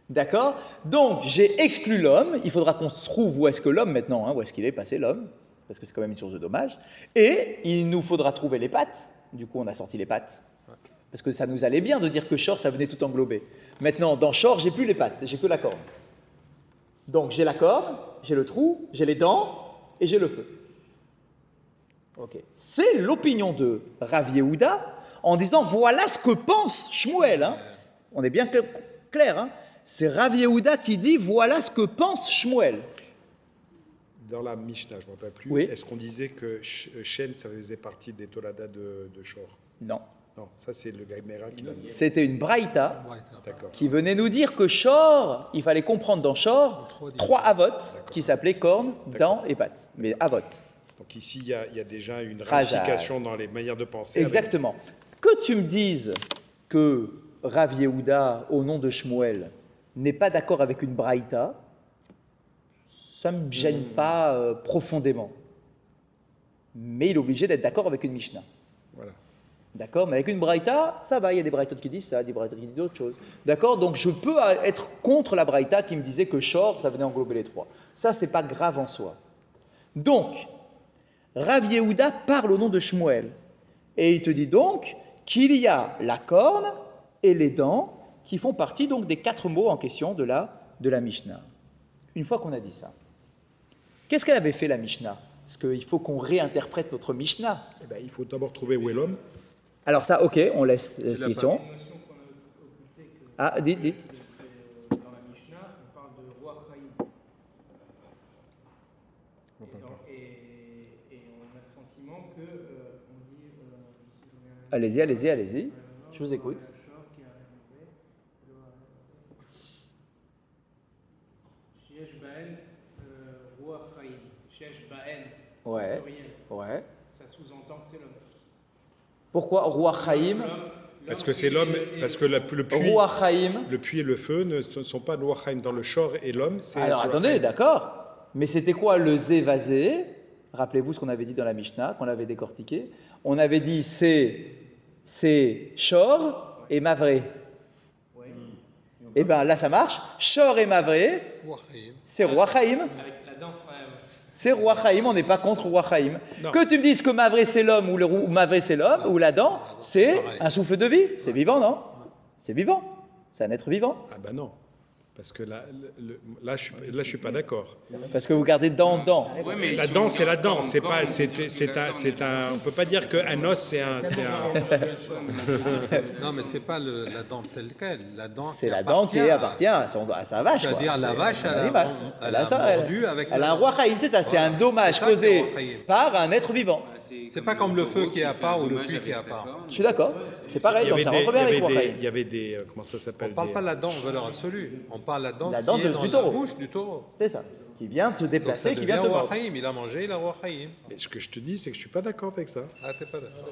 D'accord? Donc, j'ai exclu l'homme. Il faudra qu'on se trouve où est-ce que l'homme maintenant, hein, où est-ce qu'il est passé l'homme, parce que c'est quand même une source de dommage. Et il nous faudra trouver les pattes. Du coup, on a sorti les pattes. Parce que ça nous allait bien de dire que shor, ça venait tout englober. Maintenant, dans shor, j'ai plus les pattes, j'ai que la corne. Donc, j'ai la corne, j'ai le trou, j'ai les dents et j'ai le feu. Ok. C'est l'opinion de Rav Yehuda en disant voilà ce que pense Shmuel. Hein. On est bien clair. Hein. C'est Rav Yehuda qui dit voilà ce que pense Shmuel. dans la Mishnah, je ne me rappelle plus, Oui. est-ce qu'on disait que Shen, ça faisait partie des Tolada de Shor? Non. Non, ça c'est le Gaïmera qui l'a dit. C'était une braïta D'accord. qui venait nous dire que Shor, il fallait comprendre dans Shor 3 avot qui s'appelaient cornes, dents et pattes. Mais avot. Donc ici, il y a déjà une Chazal. ramification dans les manières de penser. Exactement. Que tu me dises que Rav Yehuda, au nom de Shmuel, n'est pas d'accord avec une braïta, ça ne me gêne pas profondément. Mais il est obligé d'être d'accord avec une Mishnah. Voilà. D'accord, mais avec une braïta, ça va, il y a des braïtas qui disent ça, des braïtas qui disent d'autres choses. D'accord, donc je peux être contre la braïta qui me disait que Shor, ça venait englober les 3. Ça, c'est pas grave en soi. Donc, Rav Yehuda parle au nom de Shmuel. Et il te dit donc qu'il y a la corne et les dents qui font partie donc des 4 mots en question de la Mishnah. Une fois qu'on a dit ça, qu'est-ce qu'elle avait fait la Mishnah? Parce qu'il faut qu'on réinterprète notre Mishnah. Eh ben, il faut d'abord trouver où est l'homme. Alors ça, ok, on laisse la question. Une notion qu'on a occultée que Ah, dites. dans la Mishnah, on parle de roi Chaim. Et on a le sentiment que on dit. Allez-y, je vous écoute. Shesh Baen, roi Chaim. Shesh Baen. Ouais, Pluriel. ouais. Ça sous-entend que c'est l'homme. Pourquoi roi Chaim? Parce que c'est l'homme, parce que le puits, Roi Chaim. le puits et le feu ne sont pas le Chaim dans le Shor et l'homme. C'est Alors Roi attendez, Chaim. d'accord. Mais c'était quoi le Zévazé? Rappelez-vous ce qu'on avait dit dans la Mishnah, qu'on avait décortiqué. On avait dit c'est Shor et Mavré. Oui. Et bien là ça marche. Shor et Mavré, c'est roi Chaim. Avec la dent. C'est roi Chaim, on n'est pas contre roi Chaim. Non. Que tu me dises que Mavré c'est l'homme ou Mavré c'est l'homme, ou la dent, c'est un souffle de vie. C'est vivant, non? C'est vivant. C'est un être vivant. Ah ben non, parce que là, je suis pas d'accord. Parce que vous gardez dent. Ouais, mais La si dent, on c'est la regarde dent. C'est encore, pas, on c'est peut- un. On peut pas dire qu'un os, c'est un. Non, mais c'est pas la dent telle quelle. La dent C'est la dent qui appartient à sa vache. quoi. C'est-à-dire la C'est vache, un elle animal. a mordu avec Elle le- a un roi Chaim, c'est ça, c'est un dommage C'est ça qui est causé roi Chaim. par un être vivant. C'est pas comme le feu qui est à part ou le puits qui est à part. Je suis d'accord, c'est pareil, donc ça rentre bien avec roi Chaim. Il y avait des. Comment ça On s'appelle? ne parle pas de la dent en valeur absolue. On parle de la dent, La dent qui est du dans taureau. la bouche du taureau. C'est ça, qui vient de se Donc ça déplacer, qui vient devient de te roi mordre. Chaim. Il a mangé, il a roi Chaim. Mais ce que je te dis, c'est que je suis pas d'accord avec ça. Ah, t'es pas d'accord.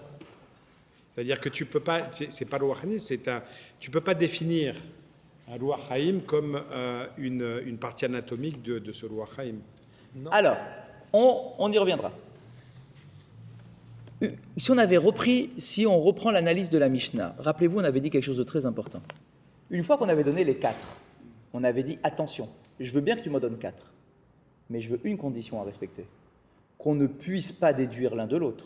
C'est-à-dire que tu peux pas. C'est pas le Chaim, tu peux pas définir un Roi Chaim comme une partie anatomique de ce Roi Chaim. Non. Alors, on y reviendra. Si on reprend l'analyse de la Mishnah, rappelez-vous, on avait dit quelque chose de très important. Une fois qu'on avait donné les 4, on avait dit attention, je veux bien que tu m'en donnes 4, mais je veux une condition à respecter, qu'on ne puisse pas déduire l'un de l'autre.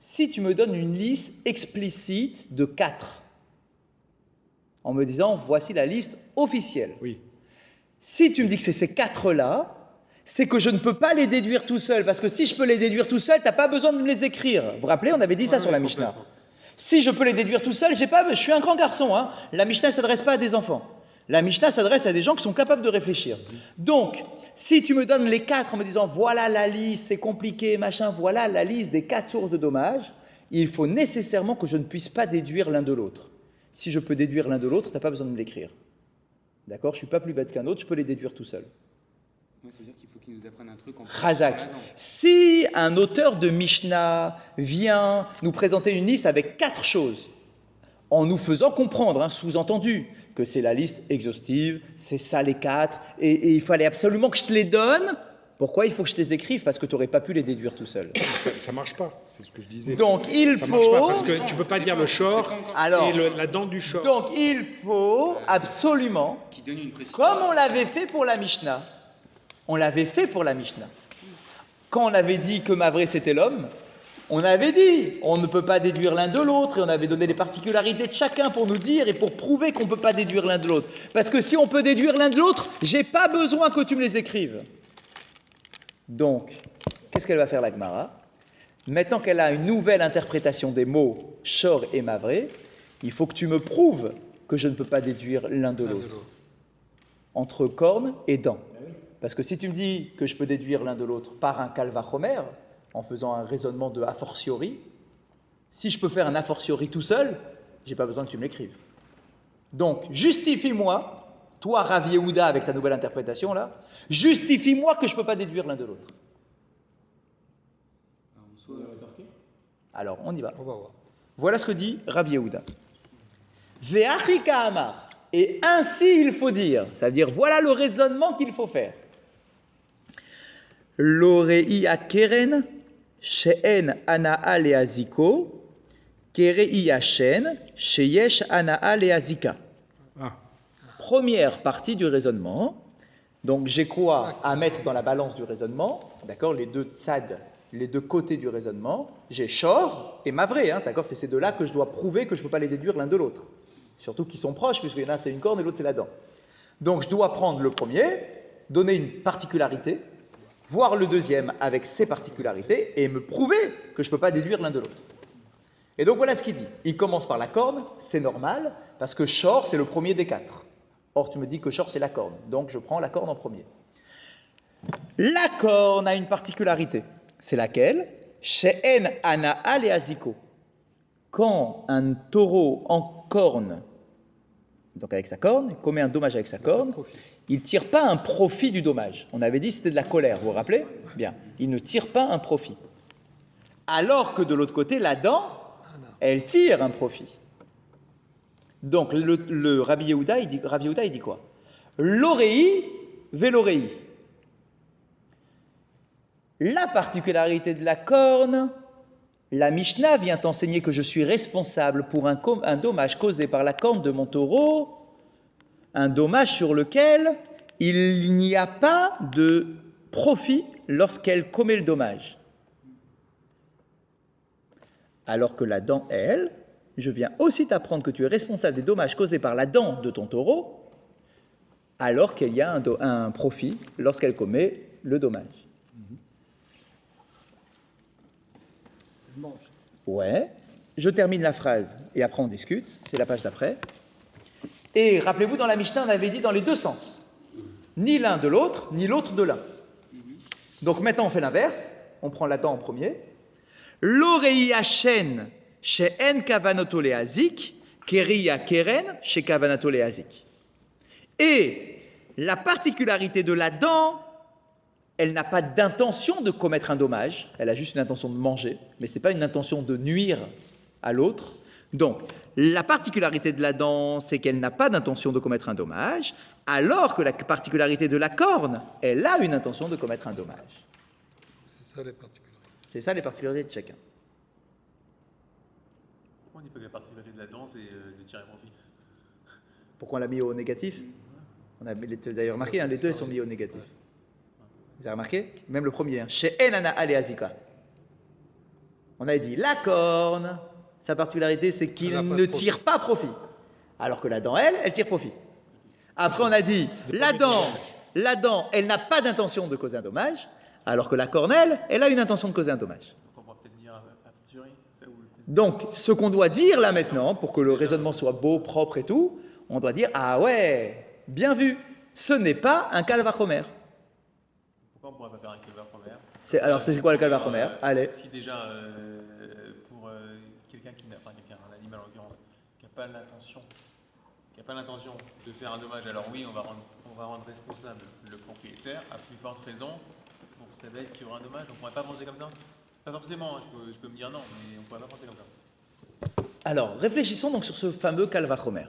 Si tu me donnes une liste explicite de 4, en me disant voici la liste officielle. Oui. Si tu me dis que c'est ces 4-là, c'est que je ne peux pas les déduire tout seul, parce que si je peux les déduire tout seul, tu n'as pas besoin de me les écrire. Vous vous rappelez, on avait dit ça sur la Mishnah. Si je peux les déduire tout seul, je suis un grand garçon. Hein. La Mishnah ne s'adresse pas à des enfants. La Mishnah s'adresse à des gens qui sont capables de réfléchir. Donc, si tu me donnes les 4 en me disant voilà la liste, c'est compliqué, machin, voilà la liste des 4 sources de dommages, il faut nécessairement que je ne puisse pas déduire l'un de l'autre. Si je peux déduire l'un de l'autre, tu n'as pas besoin de me l'écrire. D'accord? Je ne suis pas plus bête qu'un autre, je peux les déduire tout seul. Moi, ça veut dire qu'il faut qu'il nous apprenne un truc en Razak. Si un auteur de Mishnah vient nous présenter une liste avec 4 choses, en nous faisant comprendre, sous-entendu, que c'est la liste exhaustive, c'est ça les 4, et il fallait absolument que je te les donne, pourquoi il faut que je te les écrive? Parce que tu n'aurais pas pu les déduire tout seul. Ça marche pas, c'est ce que je disais. Donc il ça faut... marche pas parce que tu peux pas dire le Shor Alors, et la dent du Shor. donc il faut absolument, Qui donne une précision. comme on l'avait fait pour la Mishnah, quand on avait dit que Mavré c'était l'homme, on avait dit on ne peut pas déduire l'un de l'autre, et on avait donné les particularités de chacun pour nous dire et pour prouver qu'on ne peut pas déduire l'un de l'autre. Parce que si on peut déduire l'un de l'autre, j'ai pas besoin que tu me les écrives. Donc, qu'est-ce qu'elle va faire la Gemara? Maintenant qu'elle a une nouvelle interprétation des mots Shor et Mavré, il faut que tu me prouves que je ne peux pas déduire l'un de l'autre. Entre cornes et dents. Parce que si tu me dis que je peux déduire l'un de l'autre par un Kal Vachomer, en faisant un raisonnement de a fortiori, si je peux faire un a fortiori tout seul, j'ai pas besoin que tu me l'écrives. Donc, justifie-moi, toi, Rav Yehuda, avec ta nouvelle interprétation là, justifie-moi que je ne peux pas déduire l'un de l'autre. Alors, on y va. On va voir. Voilà ce que dit Rav Yehuda. Ve'achika amar. Et ainsi il faut dire, c'est-à-dire voilà le raisonnement qu'il faut faire. L'orei akeren she'en anaa leaziko kerei ashen sheyesh anaa leazika. Première partie du raisonnement. Donc j'ai quoi à mettre dans la balance du raisonnement, d'accord, les deux tzad, les deux côtés du raisonnement. J'ai Shor et Mavré, d'accord, c'est ces deux-là que je dois prouver que je ne peux pas les déduire l'un de l'autre. Surtout qu'ils sont proches, puisqu'il y en a un c'est une corne et l'autre c'est la dent. Donc je dois prendre le premier, donner une particularité, voir le deuxième avec ses particularités et me prouver que je ne peux pas déduire l'un de l'autre. Et donc voilà ce qu'il dit. Il commence par la corne, c'est normal, parce que Shor c'est le premier des quatre. Or tu me dis que Shor c'est la corne, donc je prends la corne en premier. La corne a une particularité, c'est laquelle? She'en anaa leaziko. Quand un taureau en corne, donc avec sa corne, commet un dommage avec sa corne, il ne tire pas un profit du dommage. On avait dit que c'était de la colère, vous vous rappelez? Bien, il ne tire pas un profit. Alors que de l'autre côté, la dent, elle tire un profit. Donc le Rabbi Yehuda, il dit quoi? L'orei velorei. La particularité de la corne, la Mishnah vient enseigner que je suis responsable pour un dommage causé par la corne de mon taureau, un dommage sur lequel il n'y a pas de profit lorsqu'elle commet le dommage. Alors que la dent, elle, je viens aussi t'apprendre que tu es responsable des dommages causés par la dent de ton taureau, alors qu'il y a un profit lorsqu'elle commet le dommage. Ouais, je termine la phrase et après on discute, c'est la page d'après. Et rappelez-vous, dans la Mishnah, on avait dit dans les deux sens, ni l'un de l'autre, ni l'autre de l'un. Donc maintenant on fait l'inverse, on prend la dent en premier. L'orei ashen she'en kavanoto leazik, keriya keren she kavanoto leazik. Et la particularité de la dent, elle n'a pas d'intention de commettre un dommage, elle a juste une intention de manger, mais ce n'est pas une intention de nuire à l'autre. Donc, la particularité de la dent, c'est qu'elle n'a pas d'intention de commettre un dommage, alors que la particularité de la corne, elle a une intention de commettre un dommage. C'est ça les particularités. C'est ça les particularités de chacun. Pourquoi on dit pas que la particularité de la dent, c'est de tirer profit? Pourquoi on l'a mis au négatif? Vous avez d'ailleurs remarqué, les deux sont mis au négatif. Vous avez remarqué? Même le premier, chez Enana Aleazika. On a dit la corne, sa particularité c'est qu'il ne tire pas profit. Alors que la dent, elle tire profit. Après on a dit la dent, elle n'a pas d'intention de causer un dommage, alors que la corne, elle a une intention de causer un dommage. On pourra peut-être dire a fortiori. Donc ce qu'on doit dire là maintenant, pour que le raisonnement soit beau, propre et tout, on doit dire ah ouais, bien vu, ce n'est pas un Kal Vachomer. Pourquoi on ne pourrait pas faire un Kal Vachomer? Alors c'est quoi le Kal Vachomer? Allez. Si déjà, pour quelqu'un qui n'a pas, un animal en l'occurrence, qui n'a pas l'intention de faire un dommage, alors oui, on va rendre responsable le propriétaire, à plus forte raison, pour sa bête qui aura un dommage. On ne pourrait pas penser comme ça? Pas forcément, je peux me dire non, mais on ne pourrait pas penser comme ça. Alors, réfléchissons donc sur ce fameux Kal Vachomer.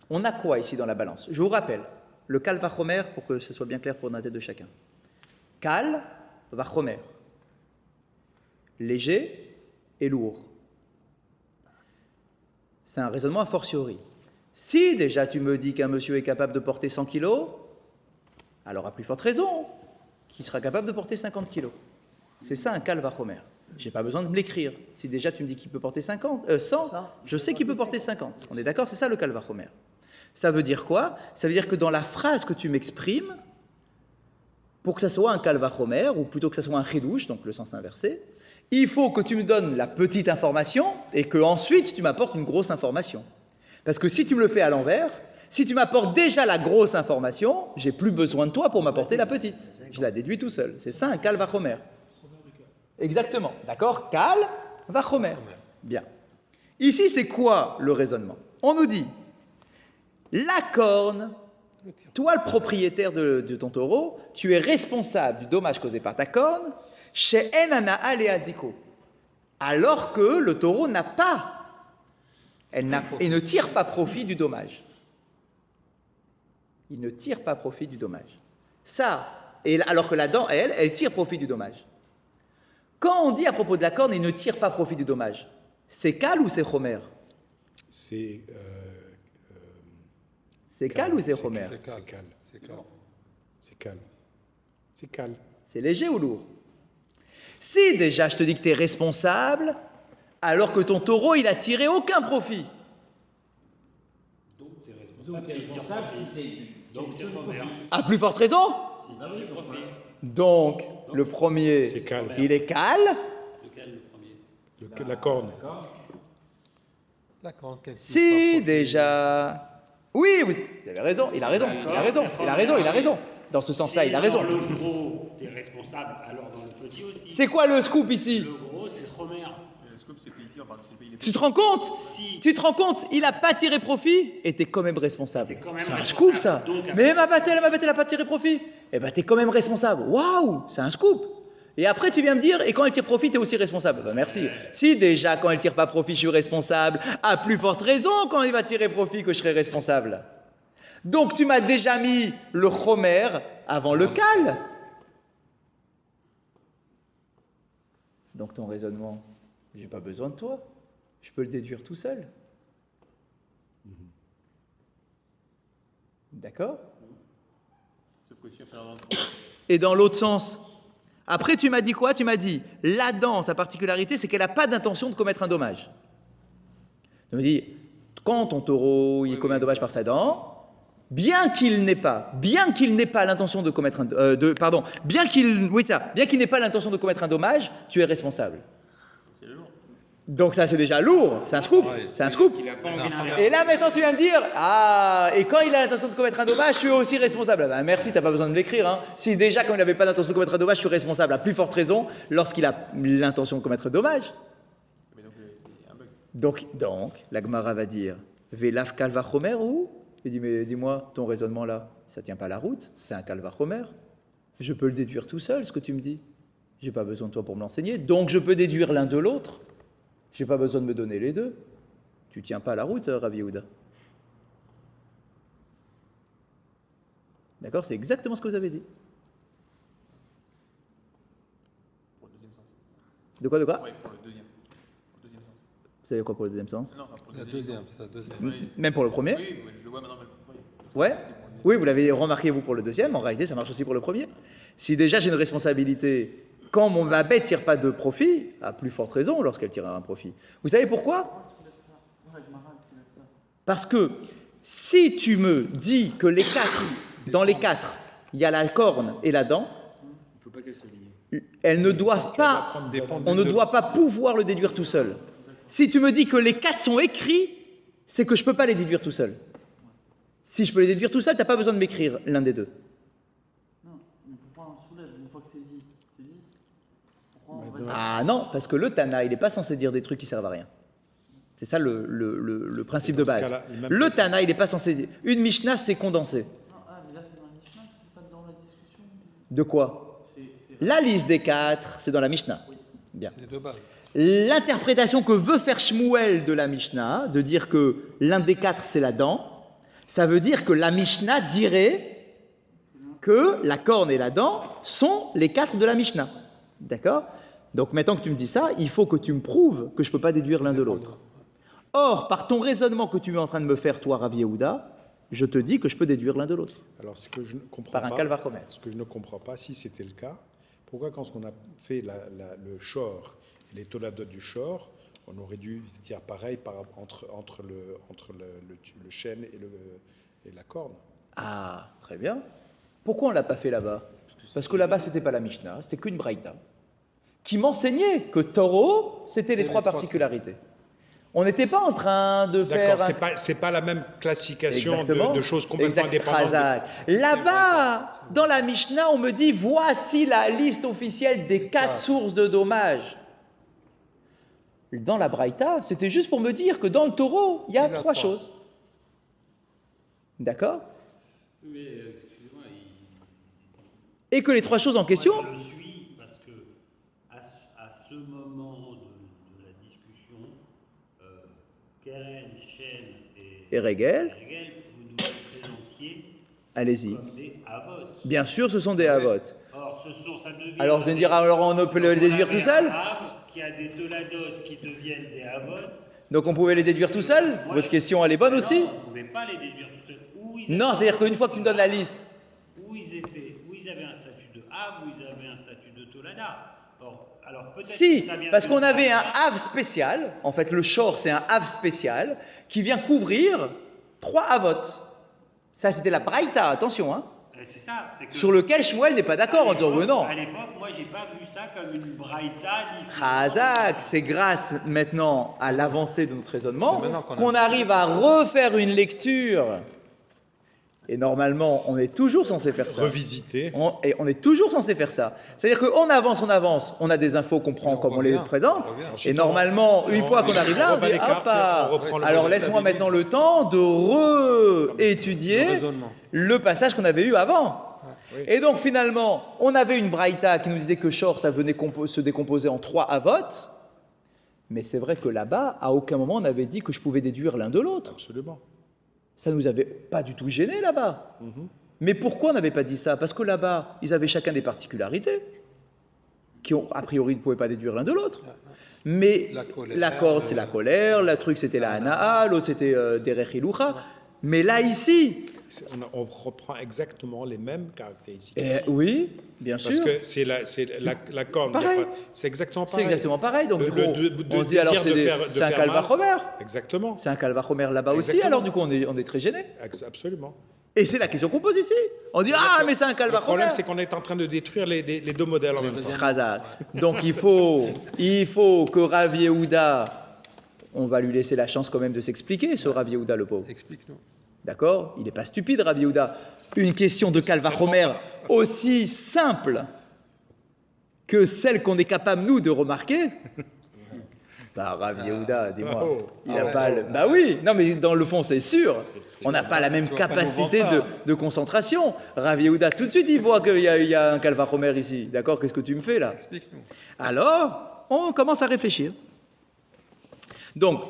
On a quoi ici dans la balance? Je vous rappelle, le Kal Vachomer, pour que ce soit bien clair pour la tête de chacun. Kal Vachomer. Léger et lourd. C'est un raisonnement a fortiori. Si déjà tu me dis qu'un monsieur est capable de porter 100 kilos, alors à plus forte raison qu'il sera capable de porter 50 kilos. C'est ça un Kal Vachomer. Je n'ai pas besoin de me l'écrire. Si déjà tu me dis qu'il peut porter 100, je sais qu'il peut porter 50. On est d'accord? C'est ça le Kal Vachomer. Ça veut dire quoi? Ça veut dire que dans la phrase que tu m'exprimes, pour que ça soit un Kal Vachomer, ou plutôt que ça soit un chidouche, donc le sens inversé, il faut que tu me donnes la petite information et que ensuite tu m'apportes une grosse information. Parce que si tu me le fais à l'envers, Si tu m'apportes déjà la grosse information, j'ai plus besoin de toi pour m'apporter la petite. Je la déduis tout seul. C'est ça un Kal Vachomer. Exactement. D'accord? Kal Vachomer. Bien. Ici, c'est quoi le raisonnement? On nous dit, la corne, toi le propriétaire de ton taureau, tu es responsable du dommage causé par ta corne, chez Enana Aleaziko. Alors que le taureau n'a pas, il ne tire pas profit du dommage. Il ne tire pas profit du dommage. Ça, alors que la dent, elle tire profit du dommage. Quand on dit à propos de la corne, il ne tire pas profit du dommage, c'est Kal ou c'est Chomer? C'est Kal ou c'est Chomer? C'est Kal. C'est Kal. C'est Kal. C'est léger ou lourd? Si déjà je te dis que tu es responsable, alors que ton taureau, il a tiré aucun profit. Donc tu es responsable s'il tire profit. Donc c'est Chomer. À plus forte raison. S'il tire profit. Donc le premier, c'est Kal. il est Kal. Lequel le premier? La corne. La corne, qu'elle tire Si pas déjà... Oui, vous avez raison, il a raison, il a raison. Dans ce sens-là, il a raison. Dans le gros, tu es responsable, alors dans le petit aussi. C'est quoi le scoop ici? Le gros, c'est Chomer. Le scoop, c'est ici, on parle de CPI. Tu te rends compte? Si. Tu te rends compte? Il n'a pas tiré profit et t'es quand même responsable. T'es quand même C'est un responsable. scoop ça. Donc, Mais ma bâtelle n'a pas tiré profit. Eh ben t'es quand même responsable. Waouh, c'est un scoop. Et après tu viens me dire, et quand elle tire profit, t'es aussi responsable. Ben merci. Si déjà quand elle tire pas profit, je suis responsable, à plus forte raison quand il va tirer profit que je serai responsable. Donc tu m'as déjà mis le Chomer avant le Kal. Donc ton raisonnement, j'ai pas besoin de toi. Je peux le déduire tout seul. D'accord? Sauf que si on fait un rentrant. Et dans l'autre sens, après tu m'as dit quoi? Tu m'as dit, la dent, sa particularité, c'est qu'elle n'a pas d'intention de commettre un dommage. Tu me dis, quand ton taureau il commet un dommage par sa dent, bien qu'il n'ait pas l'intention de commettre bien qu'il n'ait pas l'intention de commettre un dommage, tu es responsable. C'est le lourd. Donc ça c'est déjà lourd, c'est un scoop, c'est un scoop. Il a pas envie de faire. Et là maintenant tu viens me dire, et quand il a l'intention de commettre un dommage, je suis aussi responsable. Ben, merci, t'as pas besoin de me l'écrire. Hein. Si déjà quand il n'avait pas l'intention de commettre un dommage, je suis responsable, à plus forte raison, lorsqu'il a l'intention de commettre un dommage. Mais donc, c'est un bug. Donc la Gemara va dire, Velaf Kalva Chomer ou? Il dit, mais dis-moi, ton raisonnement là, ça tient pas la route, c'est un Kalva Chomer. Je peux le déduire tout seul, ce que tu me dis. J'ai pas besoin de toi pour me l'enseigner, donc je peux déduire l'un de l'autre. J'ai pas besoin de me donner les deux. Tu tiens pas la route, Rav Yehuda. D'accord? C'est exactement ce que vous avez dit. Pour le deuxième sens. De quoi? Oui, pour le deuxième. Pour le deuxième sens. Vous savez quoi pour le deuxième sens? Non, enfin, pour le La deuxième. deuxième, c'est la deuxième. Oui. Même pour le premier? Oui, mais je le vois maintenant, mais le premier. Ouais. Oui, vous l'avez remarqué vous pour le deuxième, en réalité ça marche aussi pour le premier. Si déjà j'ai une responsabilité, quand ma bête ne tire pas de profit, à plus forte raison lorsqu'elle tirera un profit. Vous savez pourquoi? Parce que si tu me dis que dans les quatre, il y a la corne et la dent, Il ne faut pas qu'elles soient liées. elles ne doivent pas, on ne doit pas pouvoir le déduire tout seul. Si tu me dis que les quatre sont écrits, c'est que je ne peux pas les déduire tout seul. Si je peux les déduire tout seul, tu n'as pas besoin de m'écrire l'un des deux. Non, mais pourquoi on soulève une fois que c'est dit? C'est dit. Pourquoi on va dire... Ah non, parce que le Tana, il n'est pas censé dire des trucs qui servent à rien. C'est ça le principe de Dans ce base. cas-là, même Le pas- Tana, il n'est pas censé dire. Une Mishnah, c'est condensé. Non, mais là c'est dans la Mishnah, c'est pas dans la discussion. De quoi? C'est La liste des quatre, c'est dans la Mishnah. Bien. C'est de base. L'interprétation que veut faire Shmuel de la Mishnah, de dire que l'un des quatre, c'est la dent, ça veut dire que la Mishnah dirait que la corne et la dent sont les quatre de la Mishnah. D'accord? Donc maintenant que tu me dis ça, il faut que tu me prouves que je ne peux pas déduire l'un de l'autre. Or, par ton raisonnement que tu es en train de me faire, toi, Rav Yehuda, je te dis que je peux déduire l'un de l'autre. Alors, ce que je ne comprends Par un pas, Kalva Chomer. ce que je ne comprends pas, si c'était le cas, pourquoi quand on a fait le shor, les toladot du shor, on aurait dû dire pareil entre le chêne et la corne? Ah, très bien. Pourquoi on ne l'a pas fait là-bas? Parce que là-bas, ce n'était pas la Mishnah, c'était qu'une Braïta, qui m'enseignait que taureau, c'était les trois particularités. On n'était pas en train de faire... D'accord, c'est pas la même classification Exactement. de choses complètement indépendantes. Razak. Là-bas, dans la Mishnah, on me dit, voici la liste officielle des 4 sources de dommages. Dans la Braïta, c'était juste pour me dire que dans le taureau, il y a 3 choses. D'accord? Mais, excusez-moi, Et que les 3 choses en question... Moi, je le suis parce que à ce moment de la discussion, Keren, Shen et Regel, vous nous les présentiez allez-y. comme des avots. Bien sûr, ce sont des avots. Or, ça devient... Alors, je vais dire, alors on peut les déduire tout seul? Qui a des toladotes qui deviennent des avots. Donc on pouvait les déduire tout seul? Votre question, elle est bonne aussi? Non, on ne pouvait pas les déduire tout seul. Non, c'est-à-dire qu'une fois que tu me donnes la liste... Où ils avaient un statut de Av, où ils avaient un statut de Tolada. Alors peut-être Si, que ça vient parce de qu'on avait un Braïta. Av spécial, en fait le shor c'est un Av spécial, qui vient couvrir 3 Avot. Ça c'était la Braïta, attention, hein, C'est ça, c'est que... sur lequel Shmuel n'est pas d'accord en disant non. À l'époque, moi j'ai pas vu ça comme une Braïta différente. Chazak, c'est grâce maintenant à l'avancée de notre raisonnement C'est maintenant qu'on a- qu'on arrive à refaire une lecture. Et normalement, on est toujours censé faire ça. Revisiter. On est toujours censé faire ça. C'est-à-dire qu'on avance, on a des infos qu'on prend on comme on les revient, présente. on revient. Et Ensuite, normalement, une on fois qu'on arrive là, on rebat dit les cartes, ah, on reprend le alors registre. laisse-moi maintenant le temps de Le réétudier raisonnement. le passage qu'on avait eu avant. Oui. Et donc finalement, on avait une braïta qui nous disait que Shor, ça venait se décomposer en 3 avot. Mais c'est vrai que là-bas, à aucun moment on avait dit que je pouvais déduire l'un de l'autre. Absolument. Ça nous avait pas du tout gêné là-bas. Mais pourquoi on n'avait pas dit ça? Parce que là-bas, ils avaient chacun des particularités qui, a priori, ne pouvaient pas déduire l'un de l'autre. Mais La colère, la corde, c'est la colère, le truc, c'était la hanaa, l'autre, c'était derech hilucha. Mais là, ici, On reprend exactement les mêmes caractéristiques. oui, bien sûr. Parce que c'est la corne. Pareil. C'est exactement C'est pareil. exactement pareil. Donc, Le- du coup, le on se dit alors désir de c'est un faire calvachomer. Exactement. C'est un calvachomer là-bas aussi, Exactement. alors du coup, on est très gêné. Absolument. Et c'est la question qu'on pose ici. On dit ah, mais c'est un Le calvachomer. problème, c'est qu'on est en train de détruire les 2 modèles en même temps. Khazak. Donc il faut que Rav Yehuda, on va lui laisser la chance quand même de s'expliquer, ce Rav Yehuda le pauvre. Explique-nous. D'accord? Il n'est pas stupide, Rav Yehuda. Une question de calvachomer aussi simple que celle qu'on est capable, nous, de remarquer. Bah, Rav Yehuda, dis-moi, bravo. il n'a pas le... Bah oui, non mais dans le fond, c'est sûr. On n'a pas la même Tu vas pas nous capacité vendre ça. de concentration. Rav Yehuda, tout de suite, il voit qu'il y a un calvachomer ici. D'accord? Qu'est-ce que tu me fais là? Explique-nous. Alors, on commence à réfléchir. Donc,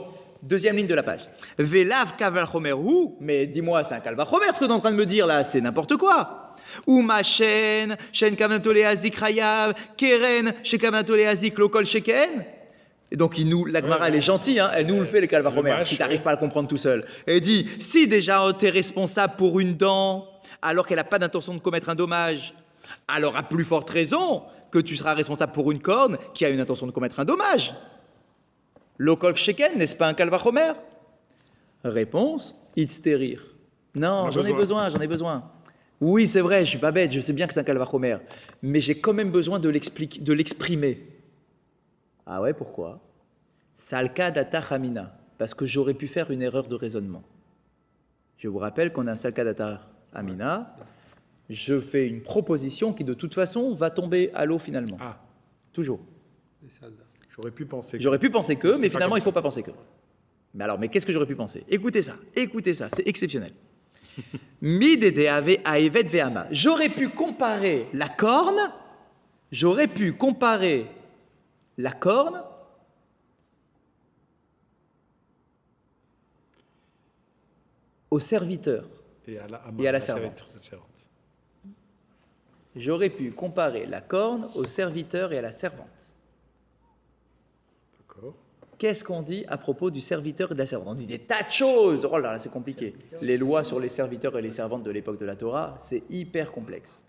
deuxième ligne de la page. Velav kavalchomer hu, mais dis-moi, c'est un calvachomer ce que tu es en train de me dire là, c'est n'importe quoi. Ou ma shen kavanatole azik rayav, keren, kavanatole azik lokol sheken. Et donc, la Gemara, elle est gentille, hein, elle nous le fait, les calvachomer, Le si tu mâche, n'arrives pas à le comprendre tout seul. Elle dit, si déjà tu es responsable pour une dent, alors qu'elle n'a pas d'intention de commettre un dommage, alors à plus forte raison que tu seras responsable pour une corne qui a une intention de commettre un dommage. Lokol sheken, n'est-ce pas un calvachomer? Réponse, itzterir. Non, j'en ai besoin. Oui, c'est vrai, je suis pas bête, je sais bien que c'est un calvachomer, mais j'ai quand même besoin de l'exprimer. Ah ouais, pourquoi? Salka data chamina, parce que j'aurais pu faire une erreur de raisonnement. Je vous rappelle qu'on a un salka data chamina, je fais une proposition qui de toute façon va tomber à l'eau finalement. Ah, Toujours. Les soldats. j'aurais pu penser. J'aurais pu penser que, C'était mais pas finalement comme il ne faut ça. pas penser que. Mais qu'est-ce que j'aurais pu penser? Écoutez ça, c'est exceptionnel. Midede ave aevet ve'ama. J'aurais pu comparer la corne au serviteur. Et Et à la servante. J'aurais pu comparer la corne au serviteur et à la servante. D'accord. Qu'est-ce qu'on dit à propos du serviteur et de la servante? On dit des tas de choses. Oh là là, c'est compliqué. Les lois sur les serviteurs et les servantes de l'époque de la Torah, c'est hyper complexe.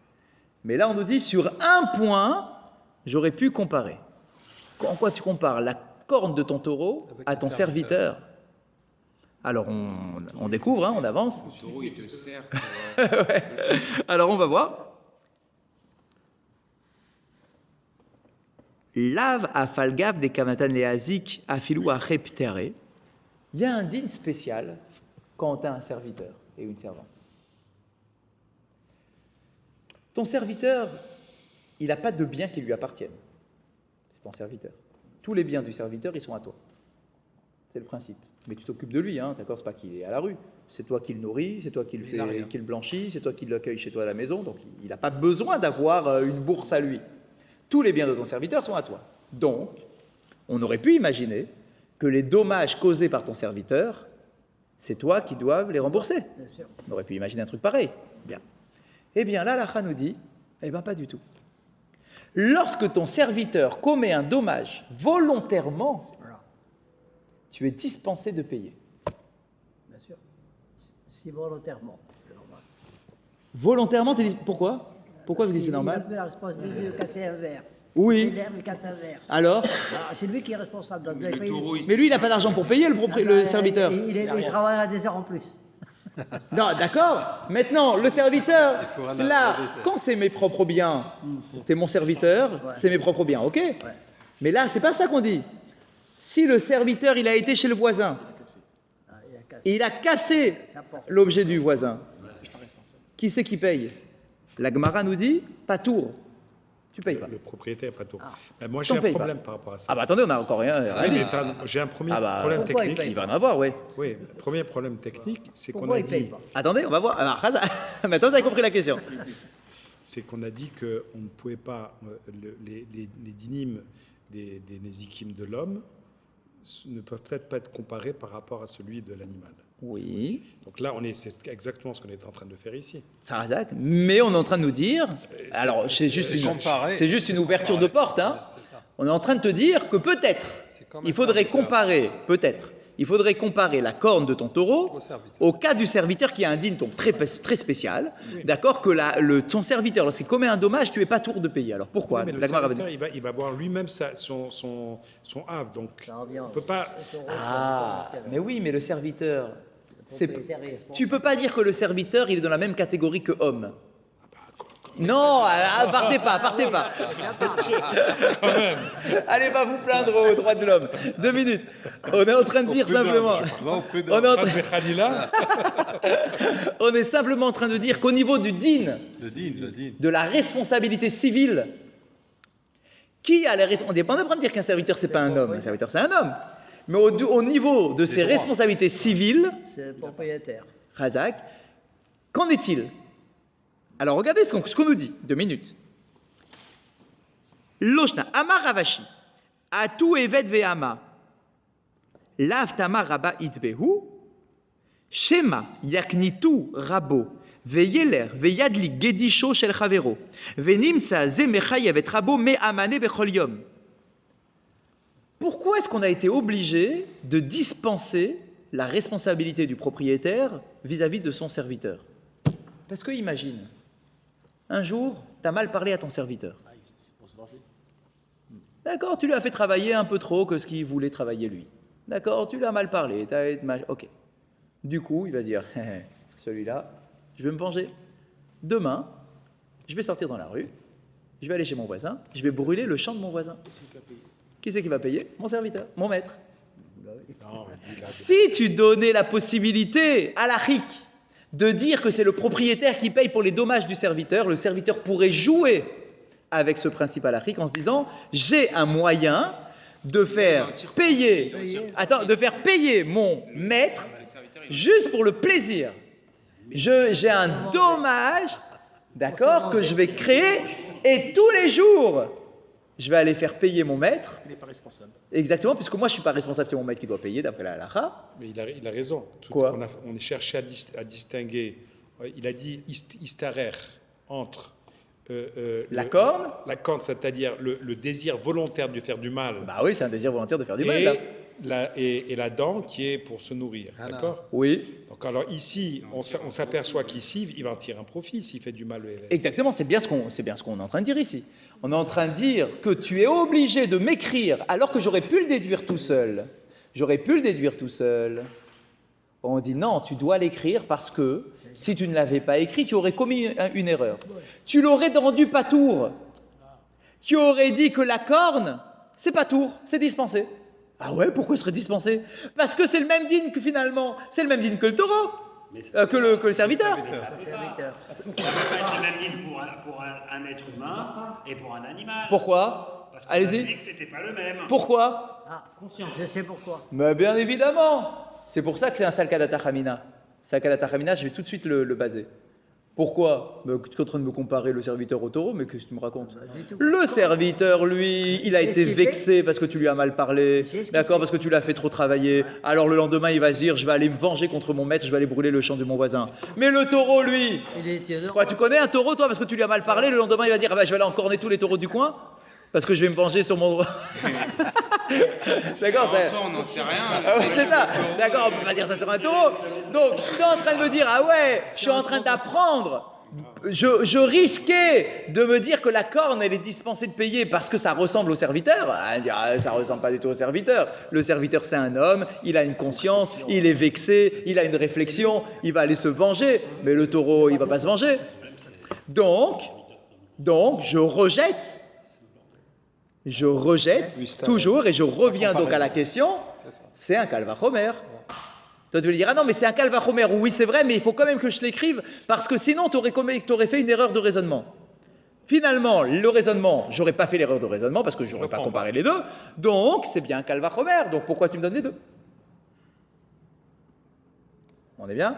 Mais là, on nous dit sur un point, j'aurais pu comparer. En quoi tu compares la corne de ton taureau Avec à le ton serviteur. serviteur? Alors, on découvre, on avance. Le taureau, il te sert pour, Ouais. Alors, on va voir. Lav afalgav de kamatan leazik afilu acheptere. Il y a un din spécial quand tu as un serviteur et une servante. Ton serviteur, il n'a pas de biens qui lui appartiennent. C'est ton serviteur. Tous les biens du serviteur, ils sont à toi. C'est le principe. Mais tu t'occupes de lui, hein, d'accord? C'est pas qu'il est à la rue. C'est toi qui le nourris, c'est toi qui le blanchis, c'est toi qui l'accueilles chez toi à la maison. Donc il n'a pas besoin d'avoir une bourse à lui. Tous les biens de ton serviteur sont à toi. Donc, on aurait pu imaginer que les dommages causés par ton serviteur, c'est toi qui dois les rembourser. Bien sûr. On aurait pu imaginer un truc pareil. Bien. Eh bien, là, l'Alacha nous dit, eh bien, pas du tout. Lorsque ton serviteur commet un dommage volontairement, Voilà. tu es dispensé de payer. Bien sûr. Si volontairement, c'est normal. Volontairement, pourquoi? Pourquoi vous dites c'est Il a normal? pris la responsabilité de casser un verre. Oui. C'est l'herbe, il casse un verre. Alors? C'est lui qui est responsable. Donc, Mais le taureau, il Mais lui, il n'a pas d'argent pour payer, le serviteur. Il travaillera des heures en plus. Non, d'accord. Maintenant, le serviteur, là, quand c'est mes propres biens, t'es mon serviteur, c'est mes propres biens, ok? Mais là, c'est pas ça qu'on dit. Si le serviteur, il a été chez le voisin, et il a cassé l'objet du voisin, qui c'est qui paye? La Gemara nous dit, pas tour. Tu payes pas. Le propriétaire, pas tout. Moi, T'en j'ai un payes problème pas. par rapport à ça. Ah bah attendez, on n'a encore rien Oui, dit. mais j'ai un premier Ah bah, problème pourquoi il technique. paye Il va en avoir, oui. Oui, le premier problème technique, c'est qu'on Pourquoi a il paye dit, pas? Attendez, on va voir. Alors, maintenant, vous avez compris la question. c'est qu'on a dit qu'on ne pouvait pas les dynimes des nésikim de l'homme ne peuvent peut-être pas être comparés par rapport à celui de l'animal. Oui, Donc là, c'est exactement ce qu'on est en train de faire ici. Sarazak, mais on est en train de nous dire, alors c'est juste une ouverture de porte, hein. On est en train de te dire que peut-être, il faudrait comparer la corne de ton taureau au cas du serviteur qui a un dîne donc très spécial, d'accord, que ton serviteur, lorsqu'il commet un dommage, tu n'es pas tour de payer. Alors pourquoi? Oui, mais le serviteur, il va avoir lui-même son havre, donc on ne peut pas... Ah, mais oui, mais le serviteur, Propriétaire et responsable. tu peux pas dire que le serviteur, il est dans la même catégorie que homme. Non, partez pas. Quand même. Allez pas vous plaindre aux droits de l'homme. 2 minutes. On est en train de dire simplement. On est simplement en train de dire qu'au niveau du din, de la responsabilité civile, qui a la responsabilité? On n'est pas en train de dire qu'un serviteur c'est pas un homme. Un serviteur c'est un homme. Mais au niveau de ses responsabilités civiles, C'est le propriétaire. Razak, qu'en est-il? Alors regardez ce qu'on nous dit, 2 minutes. Loshna, Amar Ravashi, Atu Evet Ve'ama, Lav Tamar Rabba Itbehu, Shema Yaknitu Rabo, Ve'yeler Ve'yadli Gedisho Shel Chavero, Ve'nimtza Zemechayev et Rabo Me Amane Bechol Yom. Pourquoi est-ce qu'on a été obligé de dispenser la responsabilité du propriétaire vis-à-vis de son serviteur? Parce que imagine, un jour, tu as mal parlé à ton serviteur. D'accord, tu lui as fait travailler un peu trop que ce qu'il voulait travailler lui. D'accord, tu lui as mal parlé. Ok. Du coup, il va se dire, celui-là, je vais me venger. Demain, je vais sortir dans la rue, je vais aller chez mon voisin, je vais brûler le champ de mon voisin. Qui c'est qui va payer? Mon serviteur, mon maître. Si tu donnais la possibilité à la RIC de dire que c'est le propriétaire qui paye pour les dommages du serviteur, le serviteur pourrait jouer avec ce principe à la RIC en se disant j'ai un moyen de faire payer, de faire payer mon maître juste pour le plaisir. J'ai un dommage, d'accord, que je vais créer et tous les jours je vais aller faire payer mon maître. Il n'est pas responsable. Exactement, puisque moi je ne suis pas responsable, c'est mon maître qui doit payer d'après la halakha. Mais il a raison. Quoi? On a cherché à distinguer. Il a dit istarer entre la corne. La corne, c'est-à-dire le désir volontaire de faire du mal. Bah oui, c'est un désir volontaire de faire du mal. Là. Et la dent qui est pour se nourrir. D'accord? Oui. Donc alors ici, on s'aperçoit qu'ici, il va en tirer un profit s'il fait du mal au évêque. Exactement, c'est bien ce qu'on est en train de dire ici. On est en train de dire que tu es obligé de m'écrire alors que j'aurais pu le déduire tout seul. On dit non, tu dois l'écrire parce que si tu ne l'avais pas écrit, tu aurais commis une erreur. Tu l'aurais rendu patour. Tu aurais dit que la corne, c'est patour, c'est dispensé. Ah ouais, pourquoi il serait dispensé? Parce que c'est le même dîne que finalement, c'est le même dîne que le taureau, que le serviteur. Mais ça peut pas être le même dîne pour un être humain et pour un animal. Pourquoi? Parce qu'on a dit Allez-y. que c'était pas le même. Pourquoi? Ah, je sais pourquoi. Mais bien évidemment. C'est pour ça que c'est un salkadata chamina. Salkadata chamina, je vais tout de suite le baser. Pourquoi? Tu es en train de me comparer le serviteur au taureau, mais qu'est-ce que tu me racontes? Le serviteur, lui, il a été vexé parce que tu lui as mal parlé, d'accord, parce que tu l'as fait trop travailler. Alors le lendemain, il va se dire, je vais aller me venger contre mon maître, je vais aller brûler le champ de mon voisin. Mais le taureau, lui, quoi, tu connais un taureau, toi, parce que tu lui as mal parlé, le lendemain, il va dire, ah ben, je vais aller encorner tous les taureaux du coin, parce que je vais me venger sur mon... D'accord, on n'en sait rien. c'est ça. D'accord, on peut pas dire ça sur un taureau. Donc, tu es en train de me dire, ah ouais, je suis en train d'apprendre. Je risquais de me dire que la corne, elle est dispensée de payer parce que ça ressemble au serviteur. Ah, ça ressemble pas du tout au serviteur. Le serviteur, c'est un homme, il a une conscience, il est vexé, il a une réflexion, il va aller se venger. Mais le taureau, il va pas se venger. Donc, je rejette toujours, et je reviens donc à la question, c'est un calvachomer. Toi, tu vas dire, ah non, mais c'est un calvachomer. Oui, c'est vrai, mais il faut quand même que je l'écrive, parce que sinon, tu aurais fait une erreur de raisonnement. Finalement, le raisonnement, j'aurais pas fait l'erreur de raisonnement, parce que je n'aurais pas comparé les deux, donc c'est bien un calvachomer. Donc pourquoi tu me donnes les deux? On est bien?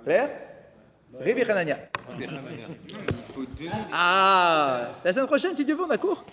Clair? Rivi Hanania. Il faut 2 Ah, la semaine prochaine, si Dieu veut, on a cours.